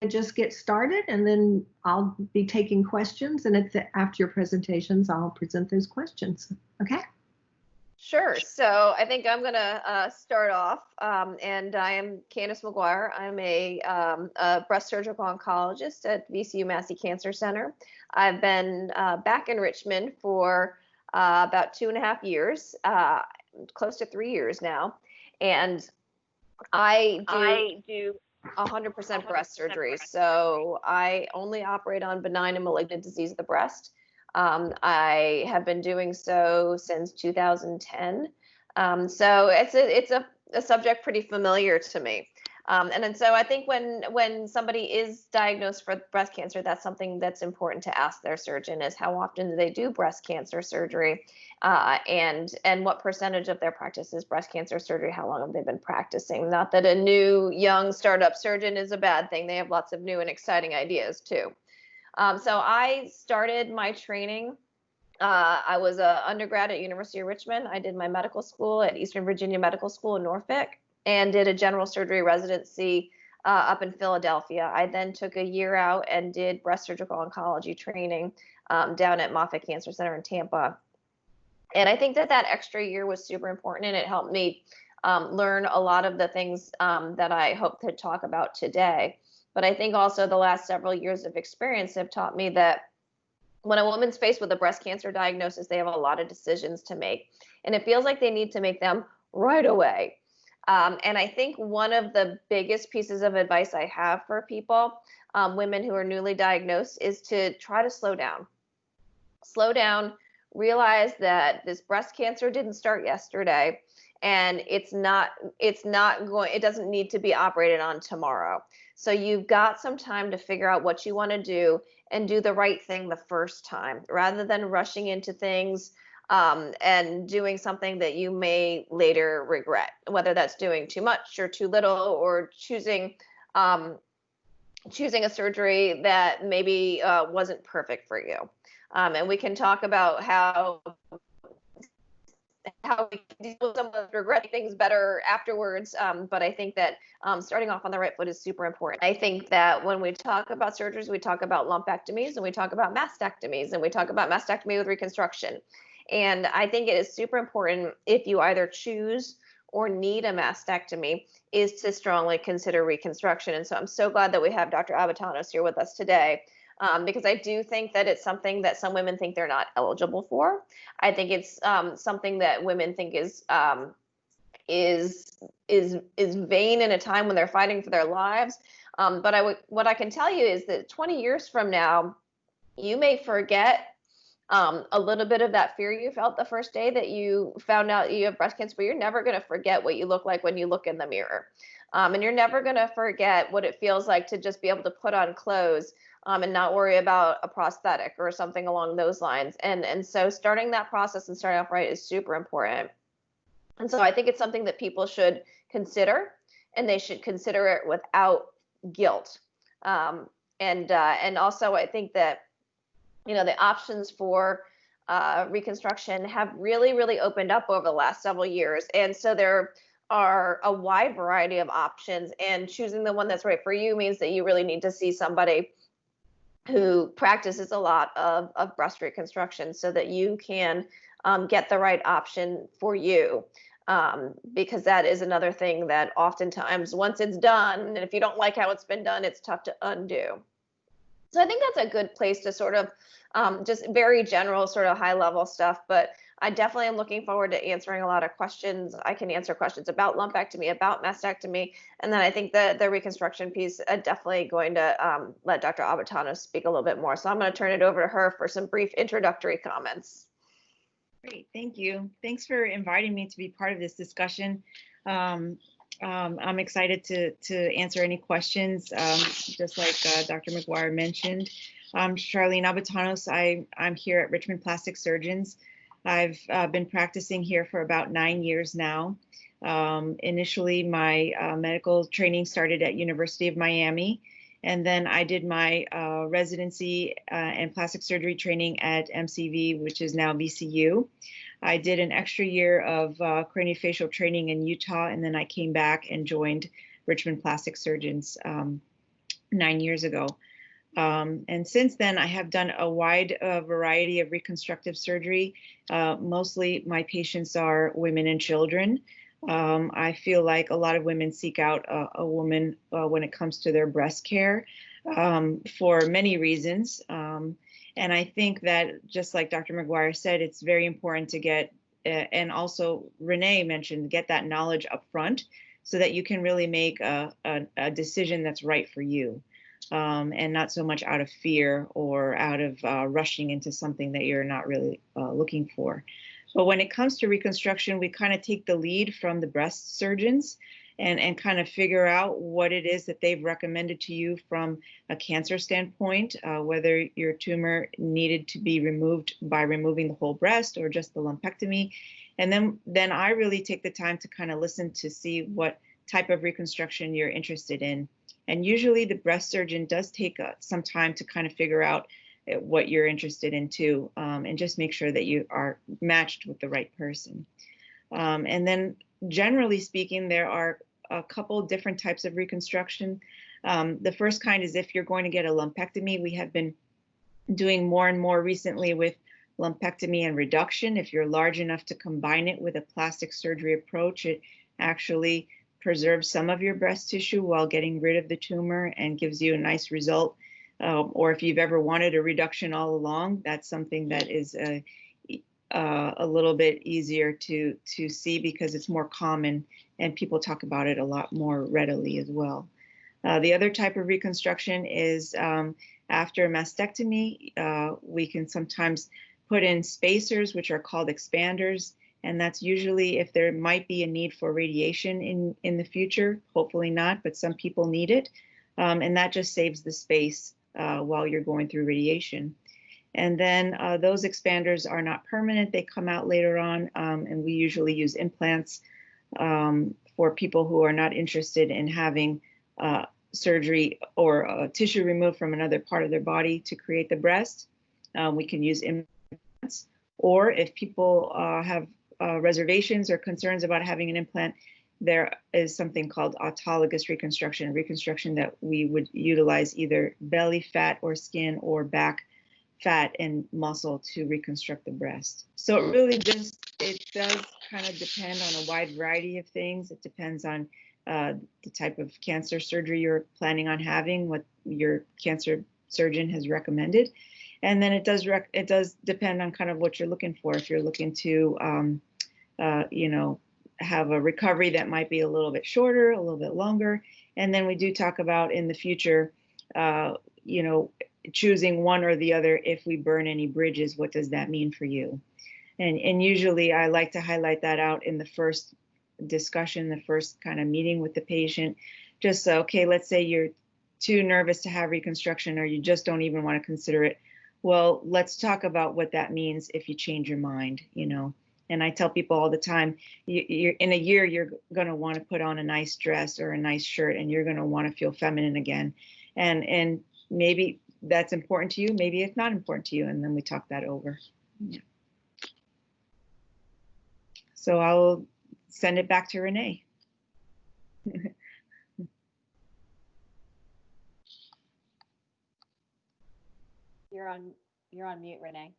just get started, and then I'll be taking questions. And after your presentations, I'll present those questions. Okay? Sure. So I think I'm going to start off. And I am Candace McGuire. I'm a breast surgical oncologist at VCU Massey Cancer Center. I've been back in Richmond for about 2.5 years, close to 3 years now. And I do 100% breast surgery. So I only operate on benign and malignant disease of the breast. I have been doing so since 2010. So it's a subject pretty familiar to me. And so I think when somebody is diagnosed for breast cancer, that's something that's important to ask their surgeon is how often do they do breast cancer surgery, and what percentage of their practice is breast cancer surgery, how long have they been practicing. Not that a new young startup surgeon is a bad thing. They have lots of new and exciting ideas too. So I started my training. I was an undergrad at University of Richmond. I did my medical school at Eastern Virginia Medical School in Norfolk and did a general surgery residency up in Philadelphia. I then took a year out and did breast surgical oncology training down at Moffitt Cancer Center in Tampa. And I think that extra year was super important, and it helped me learn a lot of the things that I hope to talk about today. But I think also the last several years of experience have taught me that when a woman's faced with a breast cancer diagnosis, they have a lot of decisions to make, and it feels like they need to make them right away. And I think one of the biggest pieces of advice I have for people, women who are newly diagnosed, is to try to slow down. Slow down, realize that this breast cancer didn't start yesterday, and it doesn't need to be operated on tomorrow. So you've got some time to figure out what you want to do and do the right thing the first time, rather than rushing into things and doing something that you may later regret, whether that's doing too much or too little, or choosing a surgery that maybe wasn't perfect for you. And we can talk about how we can deal with some of the regretting things better afterwards. But I think that starting off on the right foot is super important. I think that when we talk about surgeries, we talk about lumpectomies, and we talk about mastectomies, and we talk about mastectomy with reconstruction. And I think it is super important, if you either choose or need a mastectomy, is to strongly consider reconstruction. And so I'm so glad that we have Dr. Aboutanos here with us today. Because I do think that it's something that some women think they're not eligible for. I think it's something that women think is vain in a time when they're fighting for their lives. But what I can tell you is that 20 years from now, you may forget a little bit of that fear you felt the first day that you found out you have breast cancer, but you're never going to forget what you look like when you look in the mirror. And you're never going to forget what it feels like to just be able to put on clothes and not worry about a prosthetic or something along those lines. And so starting that process and starting off right is super important. And so I think it's something that people should consider, and they should consider it without guilt. And also I think that, the options for reconstruction have really, really opened up over the last several years. And so there are a wide variety of options, and choosing the one that's right for you means that you really need to see somebody who practices a lot of breast reconstruction so that you can get the right option for you. Because that is another thing that oftentimes, once it's done, and if you don't like how it's been done, it's tough to undo. So I think that's a good place to sort of just very general, sort of high level stuff. But I definitely am looking forward to answering a lot of questions. I can answer questions about lumpectomy, about mastectomy. And then I think the reconstruction piece, definitely going to let Dr. Aboutanos speak a little bit more. So I'm going to turn it over to her for some brief introductory comments. Great, thank you. Thanks for inviting me to be part of this discussion. I'm excited to answer any questions, just like Dr. McGuire mentioned. I'm Charlene Aboutanos. I'm here at Richmond Plastic Surgeons. I've been practicing here for about 9 years now. Initially, my medical training started at University of Miami, and then I did my residency and plastic surgery training at MCV, which is now VCU. I did an extra year of craniofacial training in Utah, and then I came back and joined Richmond Plastic Surgeons 9 years ago. And since then, I have done a wide variety of reconstructive surgery. Mostly my patients are women and children. I feel like a lot of women seek out a woman when it comes to their breast care for many reasons. And I think that, just like Dr. McGuire said, it's very important to get, and also Renee mentioned, get that knowledge up front so that you can really make a decision that's right for you. And not so much out of fear or out of rushing into something that you're not really looking for. But when it comes to reconstruction, we kind of take the lead from the breast surgeons and kind of figure out what it is that they've recommended to you from a cancer standpoint, whether your tumor needed to be removed by removing the whole breast or just the lumpectomy. And then I really take the time to kind of listen to see what type of reconstruction you're interested in. And usually the breast surgeon does take some time to kind of figure out what you're interested in too, and just make sure that you are matched with the right person. And then generally speaking, there are a couple different types of reconstruction. The first kind is if you're going to get a lumpectomy. We have been doing more and more recently with lumpectomy and reduction. If you're large enough to combine it with a plastic surgery approach, it actually preserves some of your breast tissue while getting rid of the tumor and gives you a nice result. Or if you've ever wanted a reduction all along, that's something that is a little bit easier to see because it's more common and people talk about it a lot more readily as well. The other type of reconstruction is after a mastectomy, we can sometimes put in spacers, which are called expanders. And that's usually if there might be a need for radiation in the future, hopefully not, but some people need it. And that just saves the space while you're going through radiation. And then those expanders are not permanent. They come out later on, and we usually use implants for people who are not interested in having surgery or tissue removed from another part of their body to create the breast. We can use implants. Or if people have reservations or concerns about having an implant, there is something called autologous reconstruction that we would utilize either belly fat or skin or back fat and muscle to reconstruct the breast. So it really does kind of depend on a wide variety of things. It depends on the type of cancer surgery you're planning on having, what your cancer surgeon has recommended. And then it does depend on kind of what you're looking for. If you're looking to, have a recovery that might be a little bit shorter, a little bit longer. And then we do talk about in the future, choosing one or the other. If we burn any bridges, what does that mean for you? And usually I like to highlight that out in the first discussion, the first kind of meeting with the patient. Just so, okay, let's say you're too nervous to have reconstruction or you just don't even want to consider it. Well, let's talk about what that means if you change your mind, And I tell people all the time, you're in a year, you're going to want to put on a nice dress or a nice shirt, and you're going to want to feel feminine again. And maybe that's important to you. Maybe it's not important to you. And then we talk that over. Yeah. So I'll send it back to Renee. You're on mute, Renee.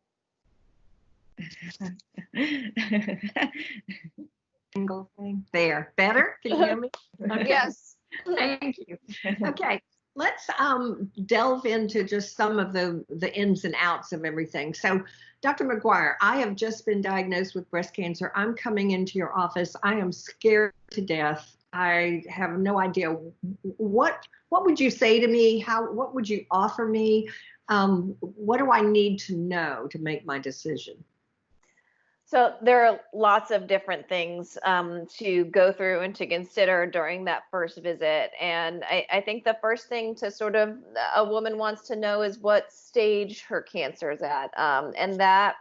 Single thing there. Better? Can you hear me? Okay. Yes. Thank you. Okay, let's delve into just some of the ins and outs of everything. So, Dr. McGuire, I have just been diagnosed with breast cancer. I'm coming into your office. I am scared to death. I have no idea what would you say to me? What would you offer me? What do I need to know to make my decision? So there are lots of different things to go through and to consider during that first visit. And I think the first thing to sort of a woman wants to know is what stage her cancer is at. And that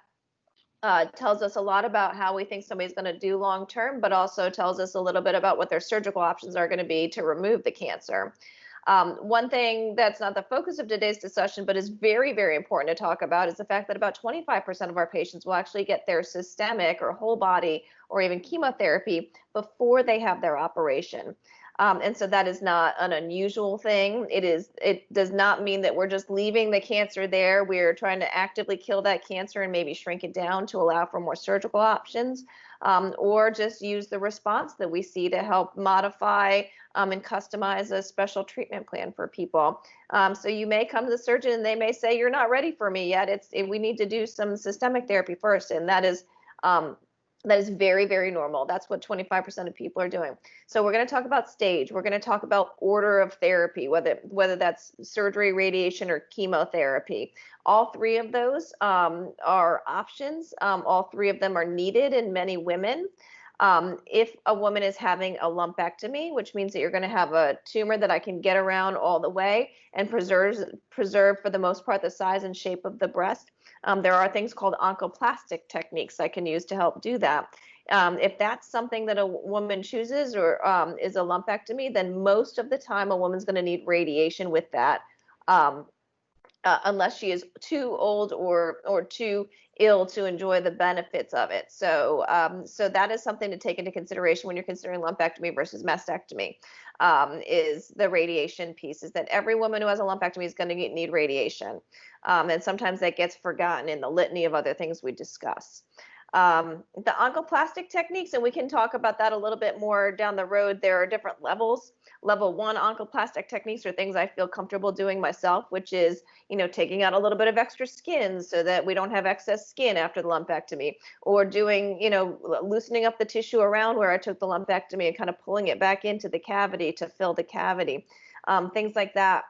tells us a lot about how we think somebody's going to do long term, but also tells us a little bit about what their surgical options are going to be to remove the cancer. One thing that's not the focus of today's discussion, but is very, very important to talk about, is the fact that about 25% of our patients will actually get their systemic or whole body or even chemotherapy before they have their operation. And so that is not an unusual thing. It does not mean that we're just leaving the cancer there. We're trying to actively kill that cancer and maybe shrink it down to allow for more surgical options, or just use the response that we see to help modify and customize a special treatment plan for people. So you may come to the surgeon and they may say, you're not ready for me yet. We need to do some systemic therapy first. And that is very, very normal. That's what 25% of people are doing. So we're going to talk about stage. We're going to talk about order of therapy, whether that's surgery, radiation, or chemotherapy. All three of those are options. All three of them are needed in many women. If a woman is having a lumpectomy, which means that you're going to have a tumor that I can get around all the way and preserve for the most part the size and shape of the breast, there are things called oncoplastic techniques I can use to help do that. If that's something that a woman chooses, or is a lumpectomy, then most of the time a woman's going to need radiation with that, unless she is too old or too ill to enjoy the benefits of it. So that is something to take into consideration when you're considering lumpectomy versus mastectomy. Is the radiation piece, is that every woman who has a lumpectomy is going to need radiation. And sometimes that gets forgotten in the litany of other things we discuss. The oncoplastic techniques, and we can talk about that a little bit more down the road. There are different levels. Level 1 oncoplastic techniques are things I feel comfortable doing myself, which is, taking out a little bit of extra skin so that we don't have excess skin after the lumpectomy, or doing, loosening up the tissue around where I took the lumpectomy and kind of pulling it back into the cavity to fill the cavity. Things like that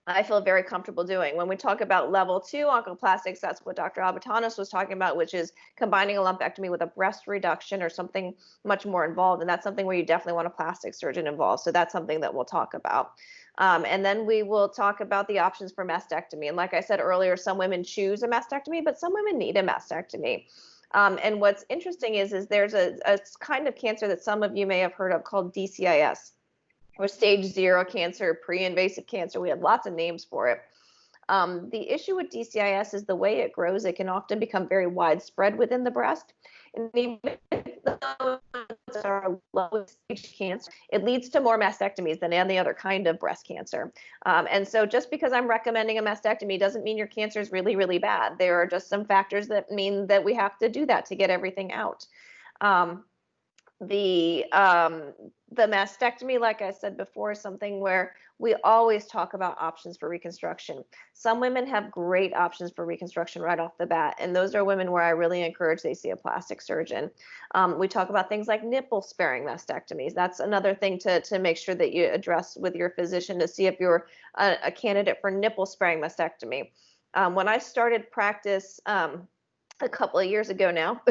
I feel very comfortable doing. When we talk about level 2 oncoplastics, that's what Dr. Aboutanos was talking about, which is combining a lumpectomy with a breast reduction or something much more involved. And that's something where you definitely want a plastic surgeon involved. So that's something that we'll talk about. And then we will talk about the options for mastectomy. And like I said earlier, some women choose a mastectomy, but some women need a mastectomy. And what's interesting is there's a kind of cancer that some of you may have heard of called DCIS, or stage 0 cancer, pre-invasive cancer. We have lots of names for it. The issue with DCIS is the way it grows. It can often become very widespread within the breast. And even though it's our lowest stage cancer, it leads to more mastectomies than any other kind of breast cancer. And so just because I'm recommending a mastectomy doesn't mean your cancer is really, really bad. There are just some factors that mean that we have to do that to get everything out. The mastectomy, like I said before, is something where we always talk about options for reconstruction. Some women have great options for reconstruction right off the bat, and those are women where I really encourage they see a plastic surgeon. We talk about things like nipple-sparing mastectomies. That's another thing to make sure that you address with your physician to see if you're a candidate for nipple-sparing mastectomy. When I started practice a couple of years ago now,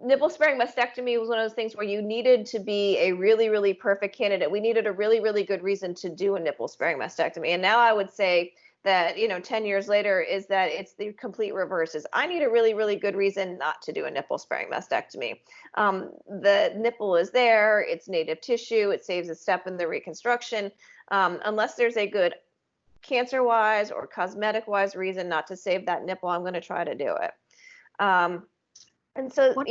nipple sparing mastectomy was one of those things where you needed to be a really, really perfect candidate. We needed a really, really good reason to do a nipple sparing mastectomy. And now I would say that, 10 years later, is that it's the complete reverse. Is I need a really, really good reason not to do a nipple sparing mastectomy. The nipple is there, it's native tissue, it saves a step in the reconstruction. Unless there's a good cancer-wise or cosmetic-wise reason not to save that nipple, I'm going to try to do it. And so, I'm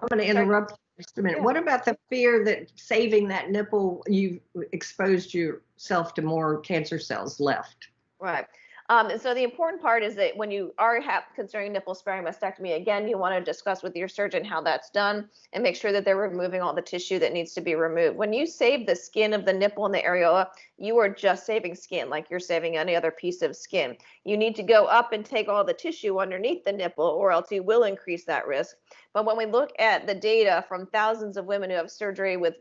going to interrupt you just a minute. Yeah. What about the fear that saving that nipple, you've exposed yourself to more cancer cells left? Right. And so the important part is that when you are considering nipple sparing mastectomy, again, you want to discuss with your surgeon how that's done and make sure that they're removing all the tissue that needs to be removed. When you save the skin of the nipple and the areola, you are just saving skin like you're saving any other piece of skin. You need to go up and take all the tissue underneath the nipple, or else you will increase that risk. But when we look at the data from thousands of women who have surgery with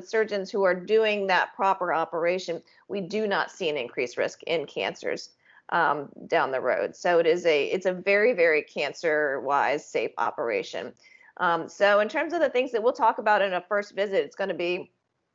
surgeons who are doing that proper operation, we do not see an increased risk in cancers down the road. So it's a very, very cancer-wise safe operation. So in terms of the things that we'll talk about in a first visit, it's going to be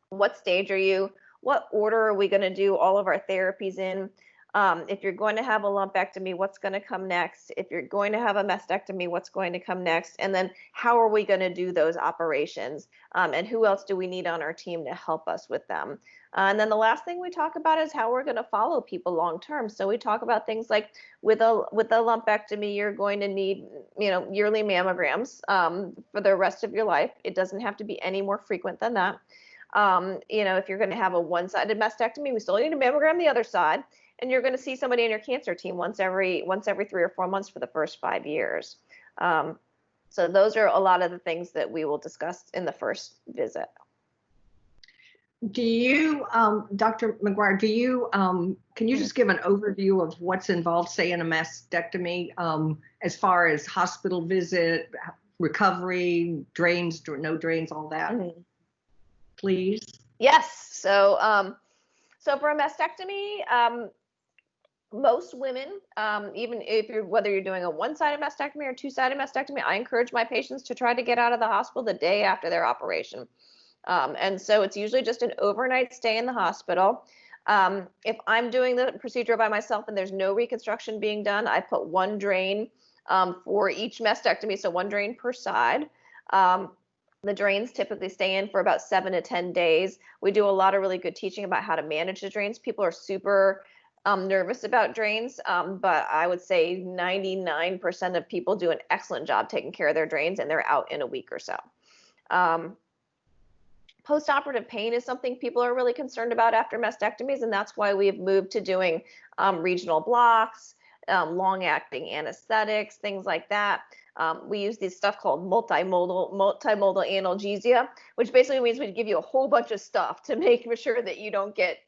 what stage are you? What order are we going to do all of our therapies in? If you're going to have a lumpectomy, what's going to come next? If you're going to have a mastectomy, what's going to come next? And then how are we going to do those operations? And who else do we need on our team to help us with them? And then the last thing we talk about is how we're going to follow people long term. So we talk about things like with a lumpectomy, you're going to need, yearly mammograms for the rest of your life. It doesn't have to be any more frequent than that. If you're going to have a one-sided mastectomy, we still need a mammogram the other side, and you're going to see somebody in your cancer team once every 3 or 4 months for the first 5 years. So those are a lot of the things that we will discuss in the first visit. Do you, Dr. McGuire, can you just give an overview of what's involved, say, in a mastectomy, as far as hospital visit, recovery, drains, no drains, all that, please? Yes. So for a mastectomy, most women, even whether you're doing a one-sided mastectomy or two-sided mastectomy, I encourage my patients to try to get out of the hospital the day after their operation. And so it's usually just an overnight stay in the hospital. If I'm doing the procedure by myself and there's no reconstruction being done, I put one drain for each mastectomy, so one drain per side. The drains typically stay in for about 7 to 10 days. We do a lot of really good teaching about how to manage the drains. People are super nervous about drains, but I would say 99% of people do an excellent job taking care of their drains, and they're out in a week or so. Postoperative pain is something people are really concerned about after mastectomies, and that's why we've moved to doing regional blocks, long-acting anesthetics, things like that. We use this stuff called multimodal analgesia, which basically means we give you a whole bunch of stuff to make sure that you don't get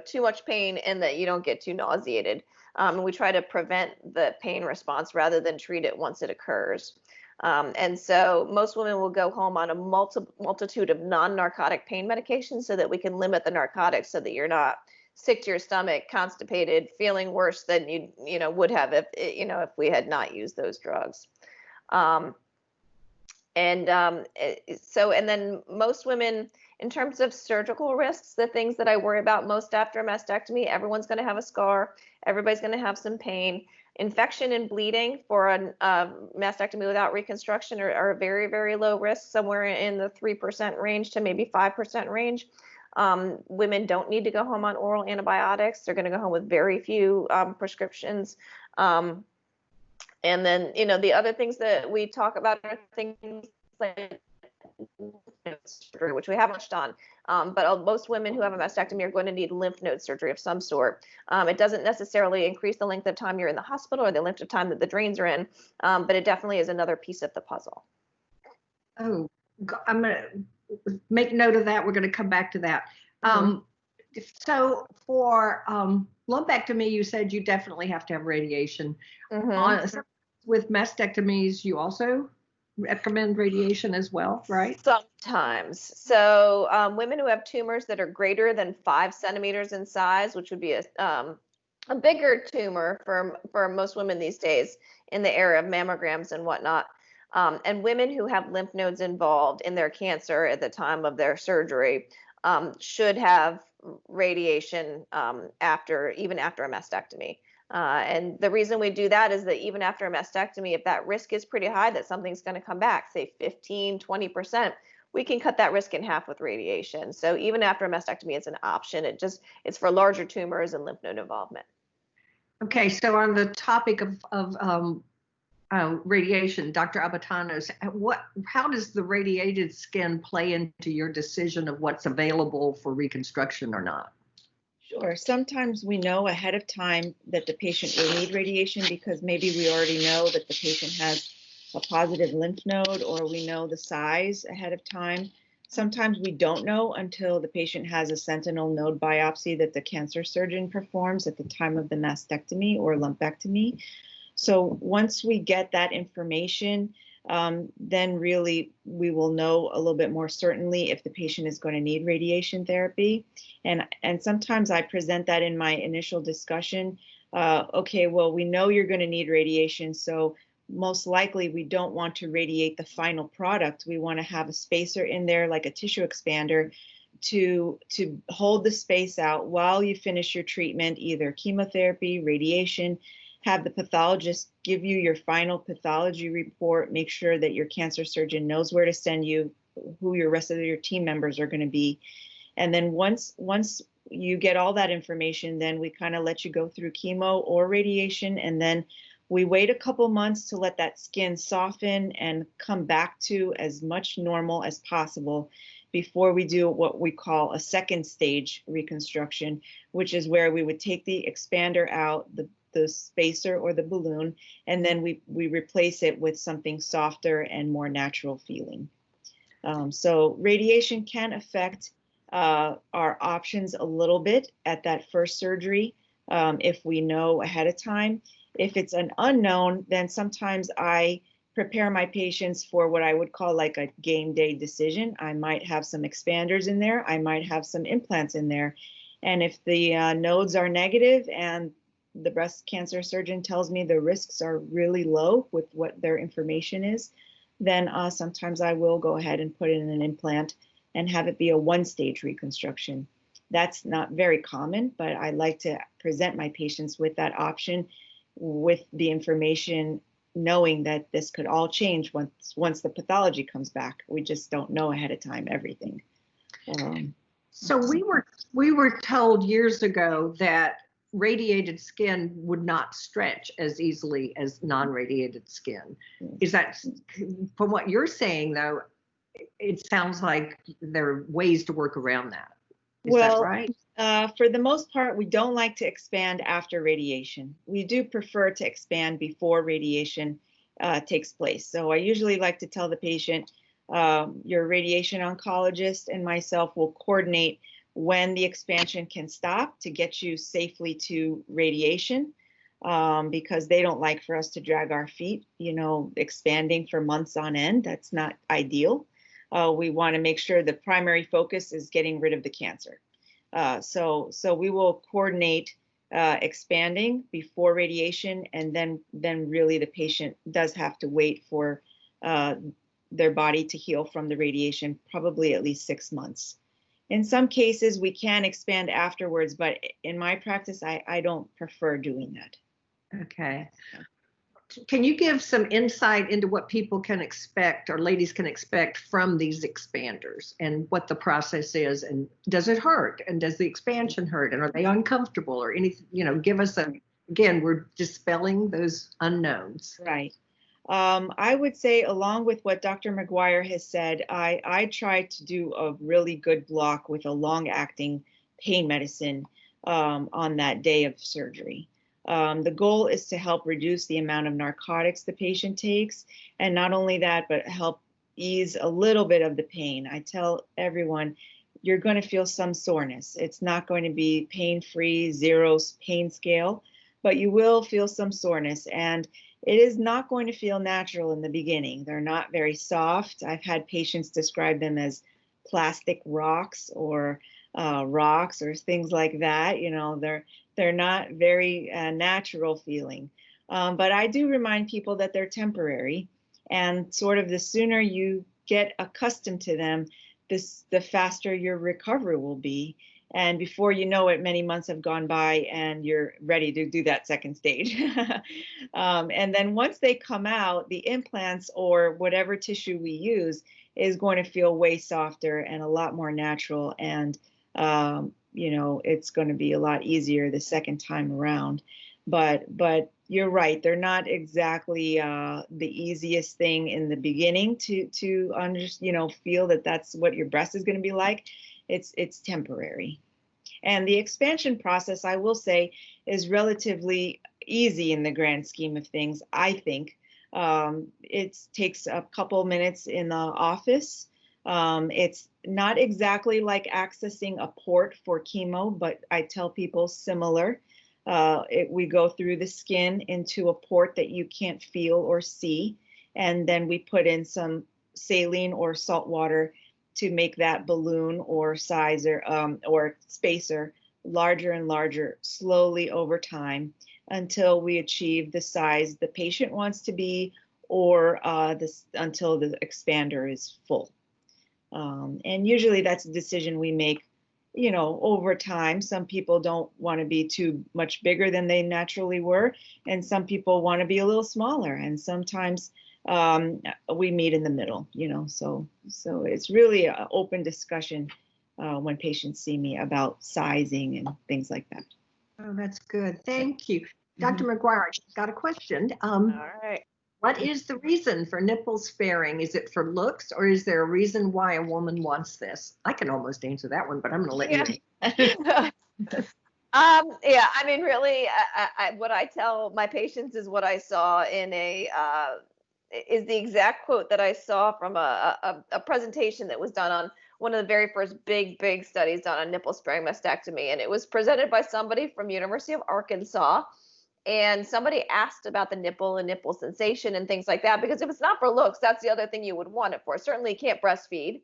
too much pain and that you don't get too nauseated. And we try to prevent the pain response rather than treat it once it occurs. And so most women will go home on a multitude of non-narcotic pain medications so that we can limit the narcotics so that you're not sick to your stomach, constipated, feeling worse than you would have if we had not used those drugs. And then most women, in terms of surgical risks, the things that I worry about most after a mastectomy, everyone's going to have a scar, everybody's going to have some pain. Infection and bleeding for a mastectomy without reconstruction are very, very low risk, somewhere in the 3% range to maybe 5% range. Women don't need to go home on oral antibiotics. They're going to go home with very few prescriptions. And then, the other things that we talk about are things like surgery, which we haven't touched on. But most women who have a mastectomy are going to need lymph node surgery of some sort. It doesn't necessarily increase the length of time you're in the hospital or the length of time that the drains are in, but it definitely is another piece of the puzzle. Oh, I'm going to make note of that. We're going to come back to that. So for lumpectomy, you said you definitely have to have radiation. With mastectomies, you also recommend radiation as well, right? Sometimes. So women who have tumors that are greater than 5 centimeters in size, which would be a bigger tumor for most women these days in the era of mammograms and whatnot, and women who have lymph nodes involved in their cancer at the time of their surgery should have radiation even after a mastectomy. And the reason we do that is that even after a mastectomy, if that risk is pretty high that something's going to come back, say 15, 20%, we can cut that risk in half with radiation. So even after a mastectomy, it's an option. It's for larger tumors and lymph node involvement. Okay, so on the topic of radiation, Dr. Aboutanos, how does the radiated skin play into your decision of what's available for reconstruction or not? Sure. Sometimes we know ahead of time that the patient will need radiation because maybe we already know that the patient has a positive lymph node, or we know the size ahead of time. Sometimes we don't know until the patient has a sentinel node biopsy that the cancer surgeon performs at the time of the mastectomy or lumpectomy. So once we get that information, then really we will know a little bit more certainly if the patient is going to need radiation therapy. And sometimes I present that in my initial discussion. Okay, well, we know you're going to need radiation, so most likely we don't want to radiate the final product. We want to have a spacer in there like a tissue expander to hold the space out while you finish your treatment, either chemotherapy, radiation. Have the pathologist give you your final pathology report. Make sure that your cancer surgeon knows where to send you, who your rest of your team members are going to be. And then once you get all that information, then we kind of let you go through chemo or radiation, and then we wait a couple months to let that skin soften and come back to as much normal as possible before we do what we call a second stage reconstruction, which is where we would take the expander out, the spacer or the balloon, and then we replace it with something softer and more natural feeling. So radiation can affect our options a little bit at that first surgery if we know ahead of time. If it's an unknown, then sometimes I prepare my patients for what I would call like a game day decision. I might have some expanders in there. I might have some implants in there. And if the nodes are negative and the breast cancer surgeon tells me the risks are really low with what their information is, then sometimes I will go ahead and put in an implant and have it be a one-stage reconstruction. That's not very common, but I like to present my patients with that option, with the information, knowing that this could all change once the pathology comes back. We just don't know ahead of time everything. So we were told years ago that radiated skin would not stretch as easily as non-radiated skin. Is that, from what you're saying though, it sounds like there are ways to work around that. Is that right? For the most part, we don't like to expand after radiation. We do prefer to expand before radiation takes place. So I usually like to tell the patient, your radiation oncologist and myself will coordinate when the expansion can stop to get you safely to radiation, because they don't like for us to drag our feet, expanding for months on end. That's not ideal. We want to make sure the primary focus is getting rid of the cancer. So we will coordinate expanding before radiation, and then really the patient does have to wait for their body to heal from the radiation, probably at least 6 months. In some cases, we can expand afterwards, but in my practice, I don't prefer doing that. Okay. Can you give some insight into what people can expect, or ladies can expect, from these expanders, and what the process is, and does it hurt, and does the expansion hurt, and are they uncomfortable, or anything? Give us again, we're dispelling those unknowns. Right. I would say, along with what Dr. McGuire has said, I try to do a really good block with a long-acting pain medicine on that day of surgery. The goal is to help reduce the amount of narcotics the patient takes, and not only that, but help ease a little bit of the pain. I tell everyone, you're going to feel some soreness. It's not going to be pain-free, 0 pain scale, but you will feel some soreness, and it is not going to feel natural in the beginning. They're not very soft. I've had patients describe them as plastic rocks or things like that. They're not very natural feeling. But I do remind people that they're temporary, and sort of the sooner you get accustomed to them, the faster your recovery will be. And before you know it, many months have gone by and you're ready to do that second stage. And then once they come out, the implants or whatever tissue we use is going to feel way softer and a lot more natural. And, it's going to be a lot easier the second time around. But you're right, they're not exactly the easiest thing in the beginning to feel that that's what your breast is going to be like. It's temporary. And the expansion process, I will say, is relatively easy in the grand scheme of things, I think. It takes a couple minutes in the office. It's not exactly like accessing a port for chemo, but I tell people similar. We go through the skin into a port that you can't feel or see, and then we put in some saline or salt water to make that balloon or sizer or spacer larger and larger slowly over time until we achieve the size the patient wants to be, or until the expander is full. And usually that's a decision we make, over time. Some people don't want to be too much bigger than they naturally were, and some people want to be a little smaller. And sometimes we meet in the middle, so it's really an open discussion when patients see me about sizing and things like that. Oh, that's good. Thank you. Dr. McGuire, I've got a question. All right. What is the reason for nipple sparing? Is it for looks, or is there a reason why a woman wants this? I can almost answer that one, but I'm going to let you. Yeah, I mean, really, what I tell my patients is what I saw in is the exact quote that I saw from a presentation that was done on one of the very first big studies done on nipple sparing mastectomy. And it was presented by somebody from University of Arkansas. And somebody asked about the nipple and nipple sensation and things like that, because if it's not for looks, that's the other thing you would want it for. Certainly you can't breastfeed,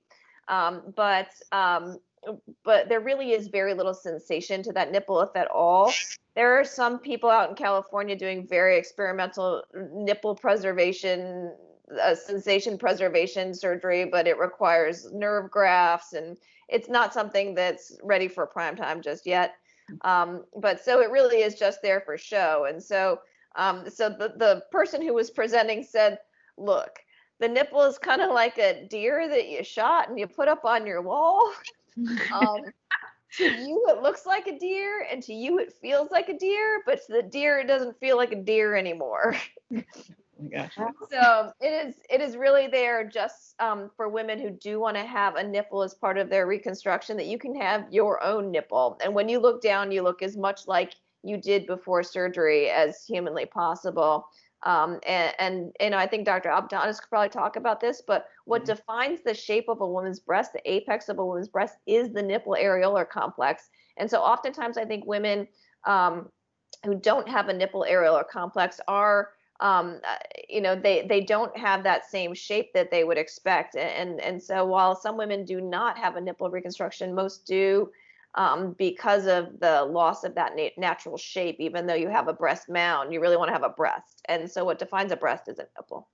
but there really is very little sensation to that nipple, if at all. There are some people out in California doing very experimental nipple preservation, sensation preservation surgery, but it requires nerve grafts, and it's not something that's ready for prime time just yet. But so it really is just there for show. And so the person who was presenting said, look, the nipple is kind of like a deer that you shot and you put up on your wall. To you, it looks like a deer, and to you, it feels like a deer, but to the deer, it doesn't feel like a deer anymore. Oh my gosh. So it is really there just for women who do want to have a nipple as part of their reconstruction, that you can have your own nipple. And when you look down, you look as much like you did before surgery as humanly possible. And I think Dr. Aboutanos could probably talk about this, but what defines the shape of a woman's breast, the apex of a woman's breast, is the nipple areolar complex. And so oftentimes I think women who don't have a nipple areolar complex are they don't have that same shape that they would expect. And so while some women do not have a nipple reconstruction, most do, because of the loss of that natural shape. Even though you have a breast mound, you really want to have a breast. And so what defines a breast is a nipple.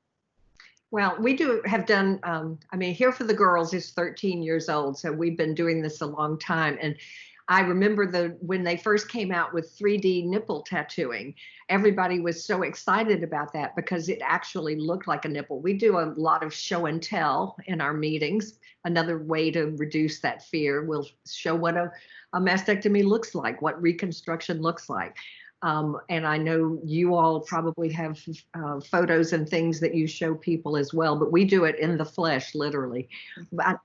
Well, we have done, Here for the Girls is 13 years old. So we've been doing this a long time. And I remember when they first came out with 3D nipple tattooing, everybody was so excited about that because it actually looked like a nipple. We do a lot of show and tell in our meetings. Another way to reduce that fear, we'll show what a mastectomy looks like, what reconstruction looks like. And I know you all probably have photos and things that you show people as well, but we do it in the flesh, literally. But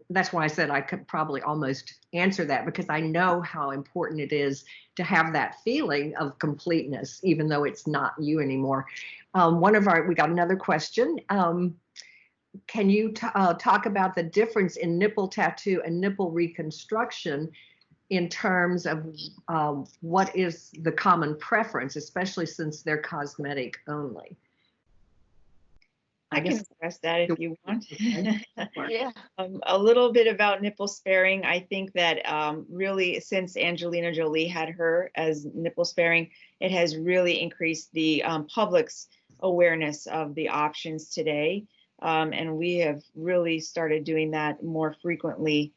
that's why I said I could probably almost answer that, because I know how important it is to have that feeling of completeness, even though it's not you anymore. We got another question. Can you talk about the difference in nipple tattoo and nipple reconstruction in terms of what is the common preference, especially since they're cosmetic only? I can address that if you want. Yeah. A little bit about nipple sparing. I think that really, since Angelina Jolie had her as nipple sparing, it has really increased the public's awareness of the options today. And we have really started doing that more frequently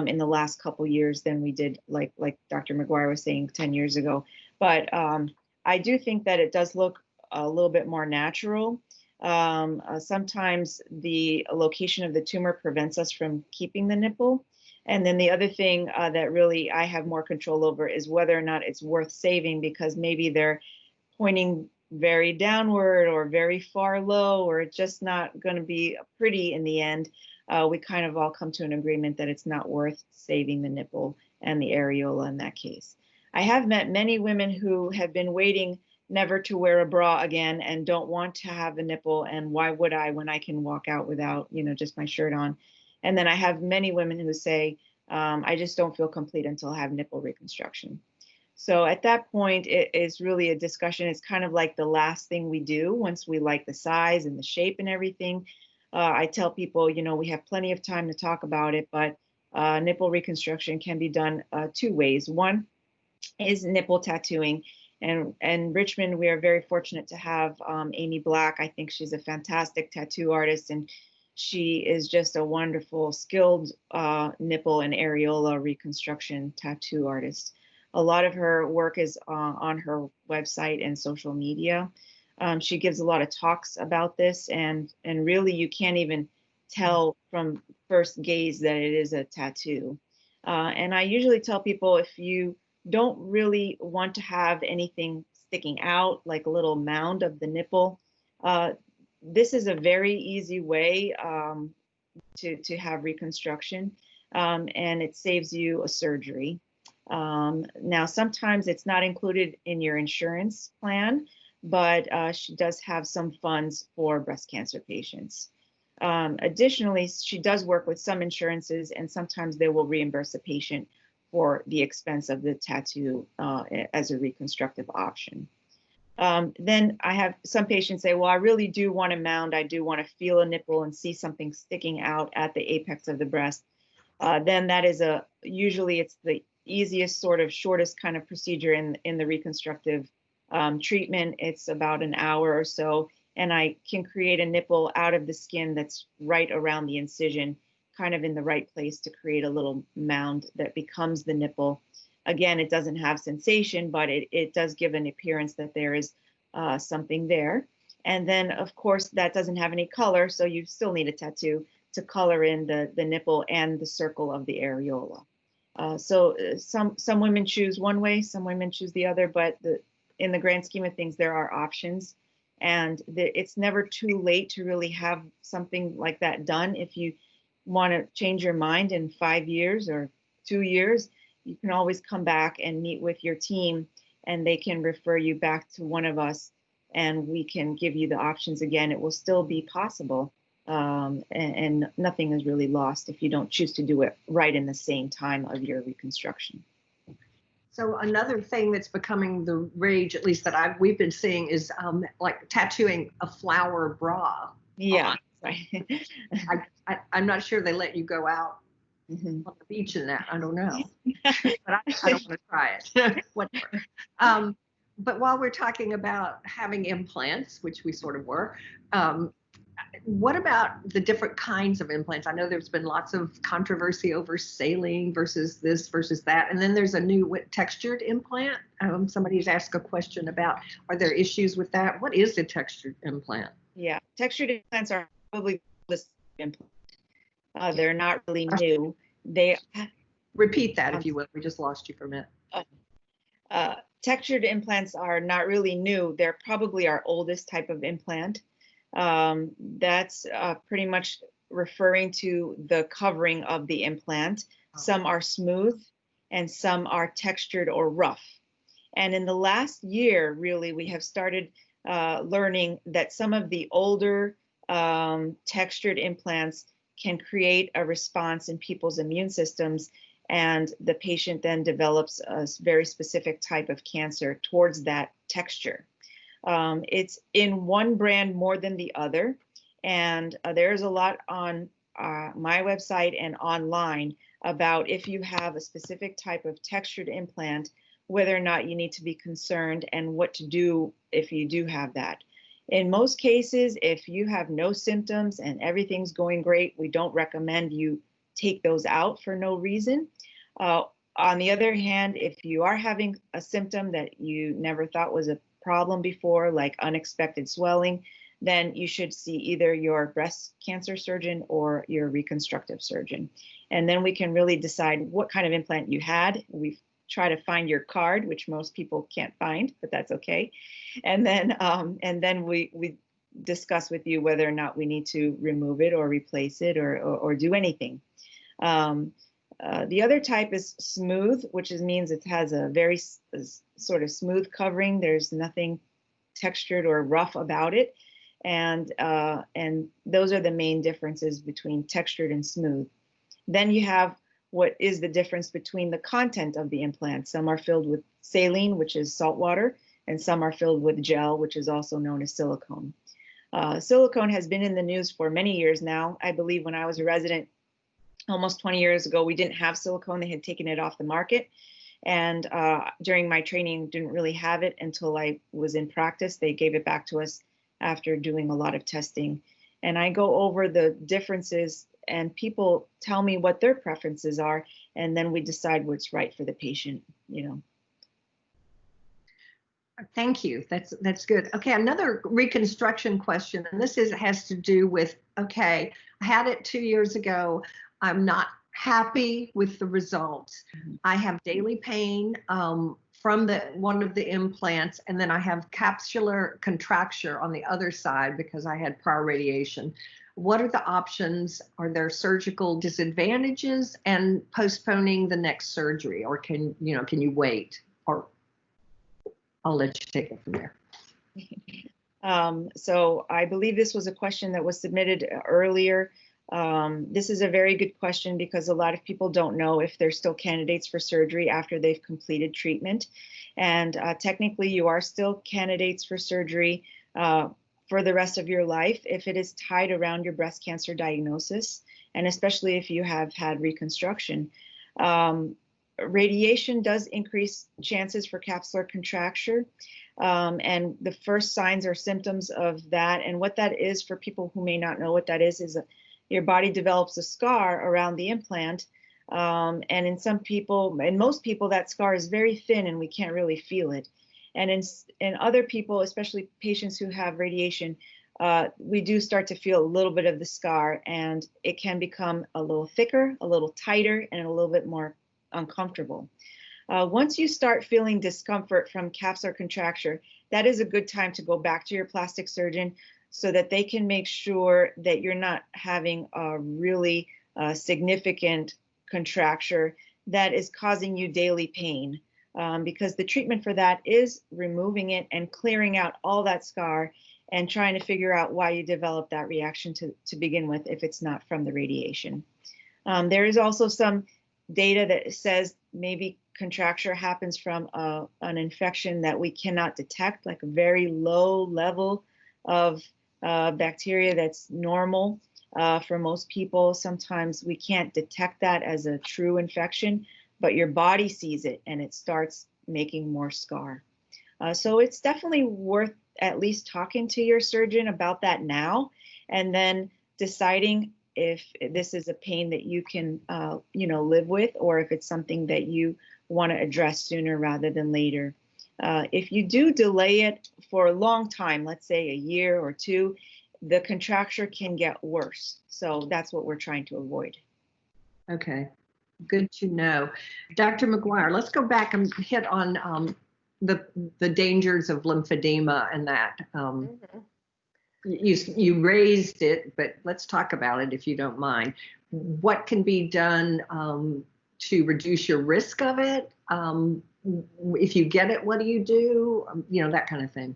in the last couple years than we did, like Dr. McGuire was saying, 10 years ago. But I do think that it does look a little bit more natural. Sometimes the location of the tumor prevents us from keeping the nipple. And then the other thing that really I have more control over is whether or not it's worth saving, because maybe they're pointing very downward or very far low, or it's just not going to be pretty in the end. We kind of all come to an agreement that it's not worth saving the nipple and the areola in that case. I have met many women who have been waiting never to wear a bra again and don't want to have a nipple, and why would I when I can walk out without, just my shirt on. And then I have many women who say, I just don't feel complete until I have nipple reconstruction. So at that point, it is really a discussion. It's kind of like the last thing we do once we like the size and the shape and everything. I tell people, we have plenty of time to talk about it, but nipple reconstruction can be done two ways. One is nipple tattooing. And in Richmond, we are very fortunate to have Amy Black. I think she's a fantastic tattoo artist, and She is just a wonderful, skilled nipple and areola reconstruction tattoo artist. A lot of her work is on her website and social media. She gives a lot of talks about this, and really you can't even tell from first gaze that it is a tattoo. And I usually tell people, if you don't really want to have anything sticking out, like a little mound of the nipple, this is a very easy way to have reconstruction, and it saves you a surgery. Now, sometimes it's not included in your insurance plan, but she does have some funds for breast cancer patients. Additionally, she does work with some insurances, and sometimes they will reimburse a patient for the expense of the tattoo as a reconstructive option. Then I have some patients say, well, I really do want a mound. I do want to feel a nipple and see something sticking out at the apex of the breast. Then that is usually it's the easiest, sort of shortest kind of procedure in the reconstructive treatment. It's about an hour or so, and I can create a nipple out of the skin that's right around the incision, kind of in the right place to create a little mound that becomes the nipple. Again, it doesn't have sensation, but it does give an appearance that there is something there. And then, of course, that doesn't have any color, so you still need a tattoo to color in the nipple and the circle of the areola. So some women choose one way, some women choose the other, but in the grand scheme of things, there are options. And it's never too late to really have something like that done. If you want to change your mind in 5 years or 2 years, you can always come back and meet with your team, and they can refer you back to one of us, and we can give you the options again. It will still be possible, and nothing is really lost if you don't choose to do it right in the same time of your reconstruction. So another thing that's becoming the rage, at least that we've been seeing, is like tattooing a flower bra. Yeah. I'm not sure they let you go out on the beach in that. I don't know, but I don't want to try it. Whatever. But while we're talking about having implants, which we sort of were, what about the different kinds of implants? I know there's been lots of controversy over saline versus this versus that. And then there's a new textured implant. Somebody's asked a question about, are there issues with that? What is a textured implant? Yeah, textured implants are probably the implant. They're not really new. They repeat that if you will. We just lost you for a minute. Textured implants are not really new. They're probably our oldest type of implant. That's pretty much referring to the covering of the implant. Some are smooth and some are textured or rough. And in the last year, really, we have started learning that some of the older textured implants can create a response in people's immune systems, and the patient then develops a very specific type of cancer towards that texture. It's in one brand more than the other, and there's a lot on my website and online about if you have a specific type of textured implant, whether or not you need to be concerned and what to do if you do have that. In most cases, if you have no symptoms and everything's going great, we don't recommend you take those out for no reason. On the other hand, if you are having a symptom that you never thought was a problem before, like unexpected swelling, then you should see either your breast cancer surgeon or your reconstructive surgeon. And then we can really decide what kind of implant you had. We try to find your card, which most people can't find, but that's okay. And then we discuss with you whether or not we need to remove it or replace it or do anything. The other type is smooth, which means it has a very sort of smooth covering. There's nothing textured or rough about it. And those are the main differences between textured and smooth. Then you have what is the difference between the content of the implant. Some are filled with saline, which is salt water, and some are filled with gel, which is also known as silicone. Silicone has been in the news for many years now. I believe when I was a resident almost 20 years ago, we didn't have silicone. They had taken it off the market. And during my training, didn't really have it until I was in practice. They gave it back to us after doing a lot of testing. and I go over the differences, and people tell me what their preferences are, and then we decide what's right for the patient, you know. Thank you. That's good. Okay, another reconstruction question, and this has to do with, okay, I had it 2 years ago. I'm not happy with the results. I have daily pain from one of the implants, and then I have capsular contracture on the other side because I had prior radiation. What are the options? Are there surgical disadvantages and postponing the next surgery, or can you wait? Or I'll let you take it from there. So I believe this was a question that was submitted earlier. This is a very good question because a lot of people don't know if they're still candidates for surgery after they've completed treatment. And technically, you are still candidates for surgery for the rest of your life if it is tied around your breast cancer diagnosis, and especially if you have had reconstruction. Radiation does increase chances for capsular contracture. And the first signs or symptoms of that, and what that is for people who may not know what that is your body develops a scar around the implant. And in some people, in most people, that scar is very thin and we can't really feel it. And in other people, especially patients who have radiation, we do start to feel a little bit of the scar, and it can become a little thicker, a little tighter, and a little bit more uncomfortable. Once you start feeling discomfort from capsular contracture, that is a good time to go back to your plastic surgeon so that they can make sure that you're not having a really significant contracture that is causing you daily pain, because the treatment for that is removing it and clearing out all that scar and trying to figure out why you developed that reaction to begin with if it's not from the radiation. There is also some data that says maybe contracture happens from an infection that we cannot detect, like a very low level of bacteria that's normal for most people. Sometimes we can't detect that as a true infection, but your body sees it and it starts making more scar. So it's definitely worth at least talking to your surgeon about that now, and then deciding if this is a pain that you can, live with, or if it's something that you want to address sooner rather than later. If you do delay it for a long time, let's say a year or two, the contracture can get worse. So that's what we're trying to avoid. Okay, good to know. Dr. McGuire, let's go back and hit on the dangers of lymphedema and that. You raised it, but let's talk about it if you don't mind. What can be done to reduce your risk of it? If you get it, what do you do? That kind of thing.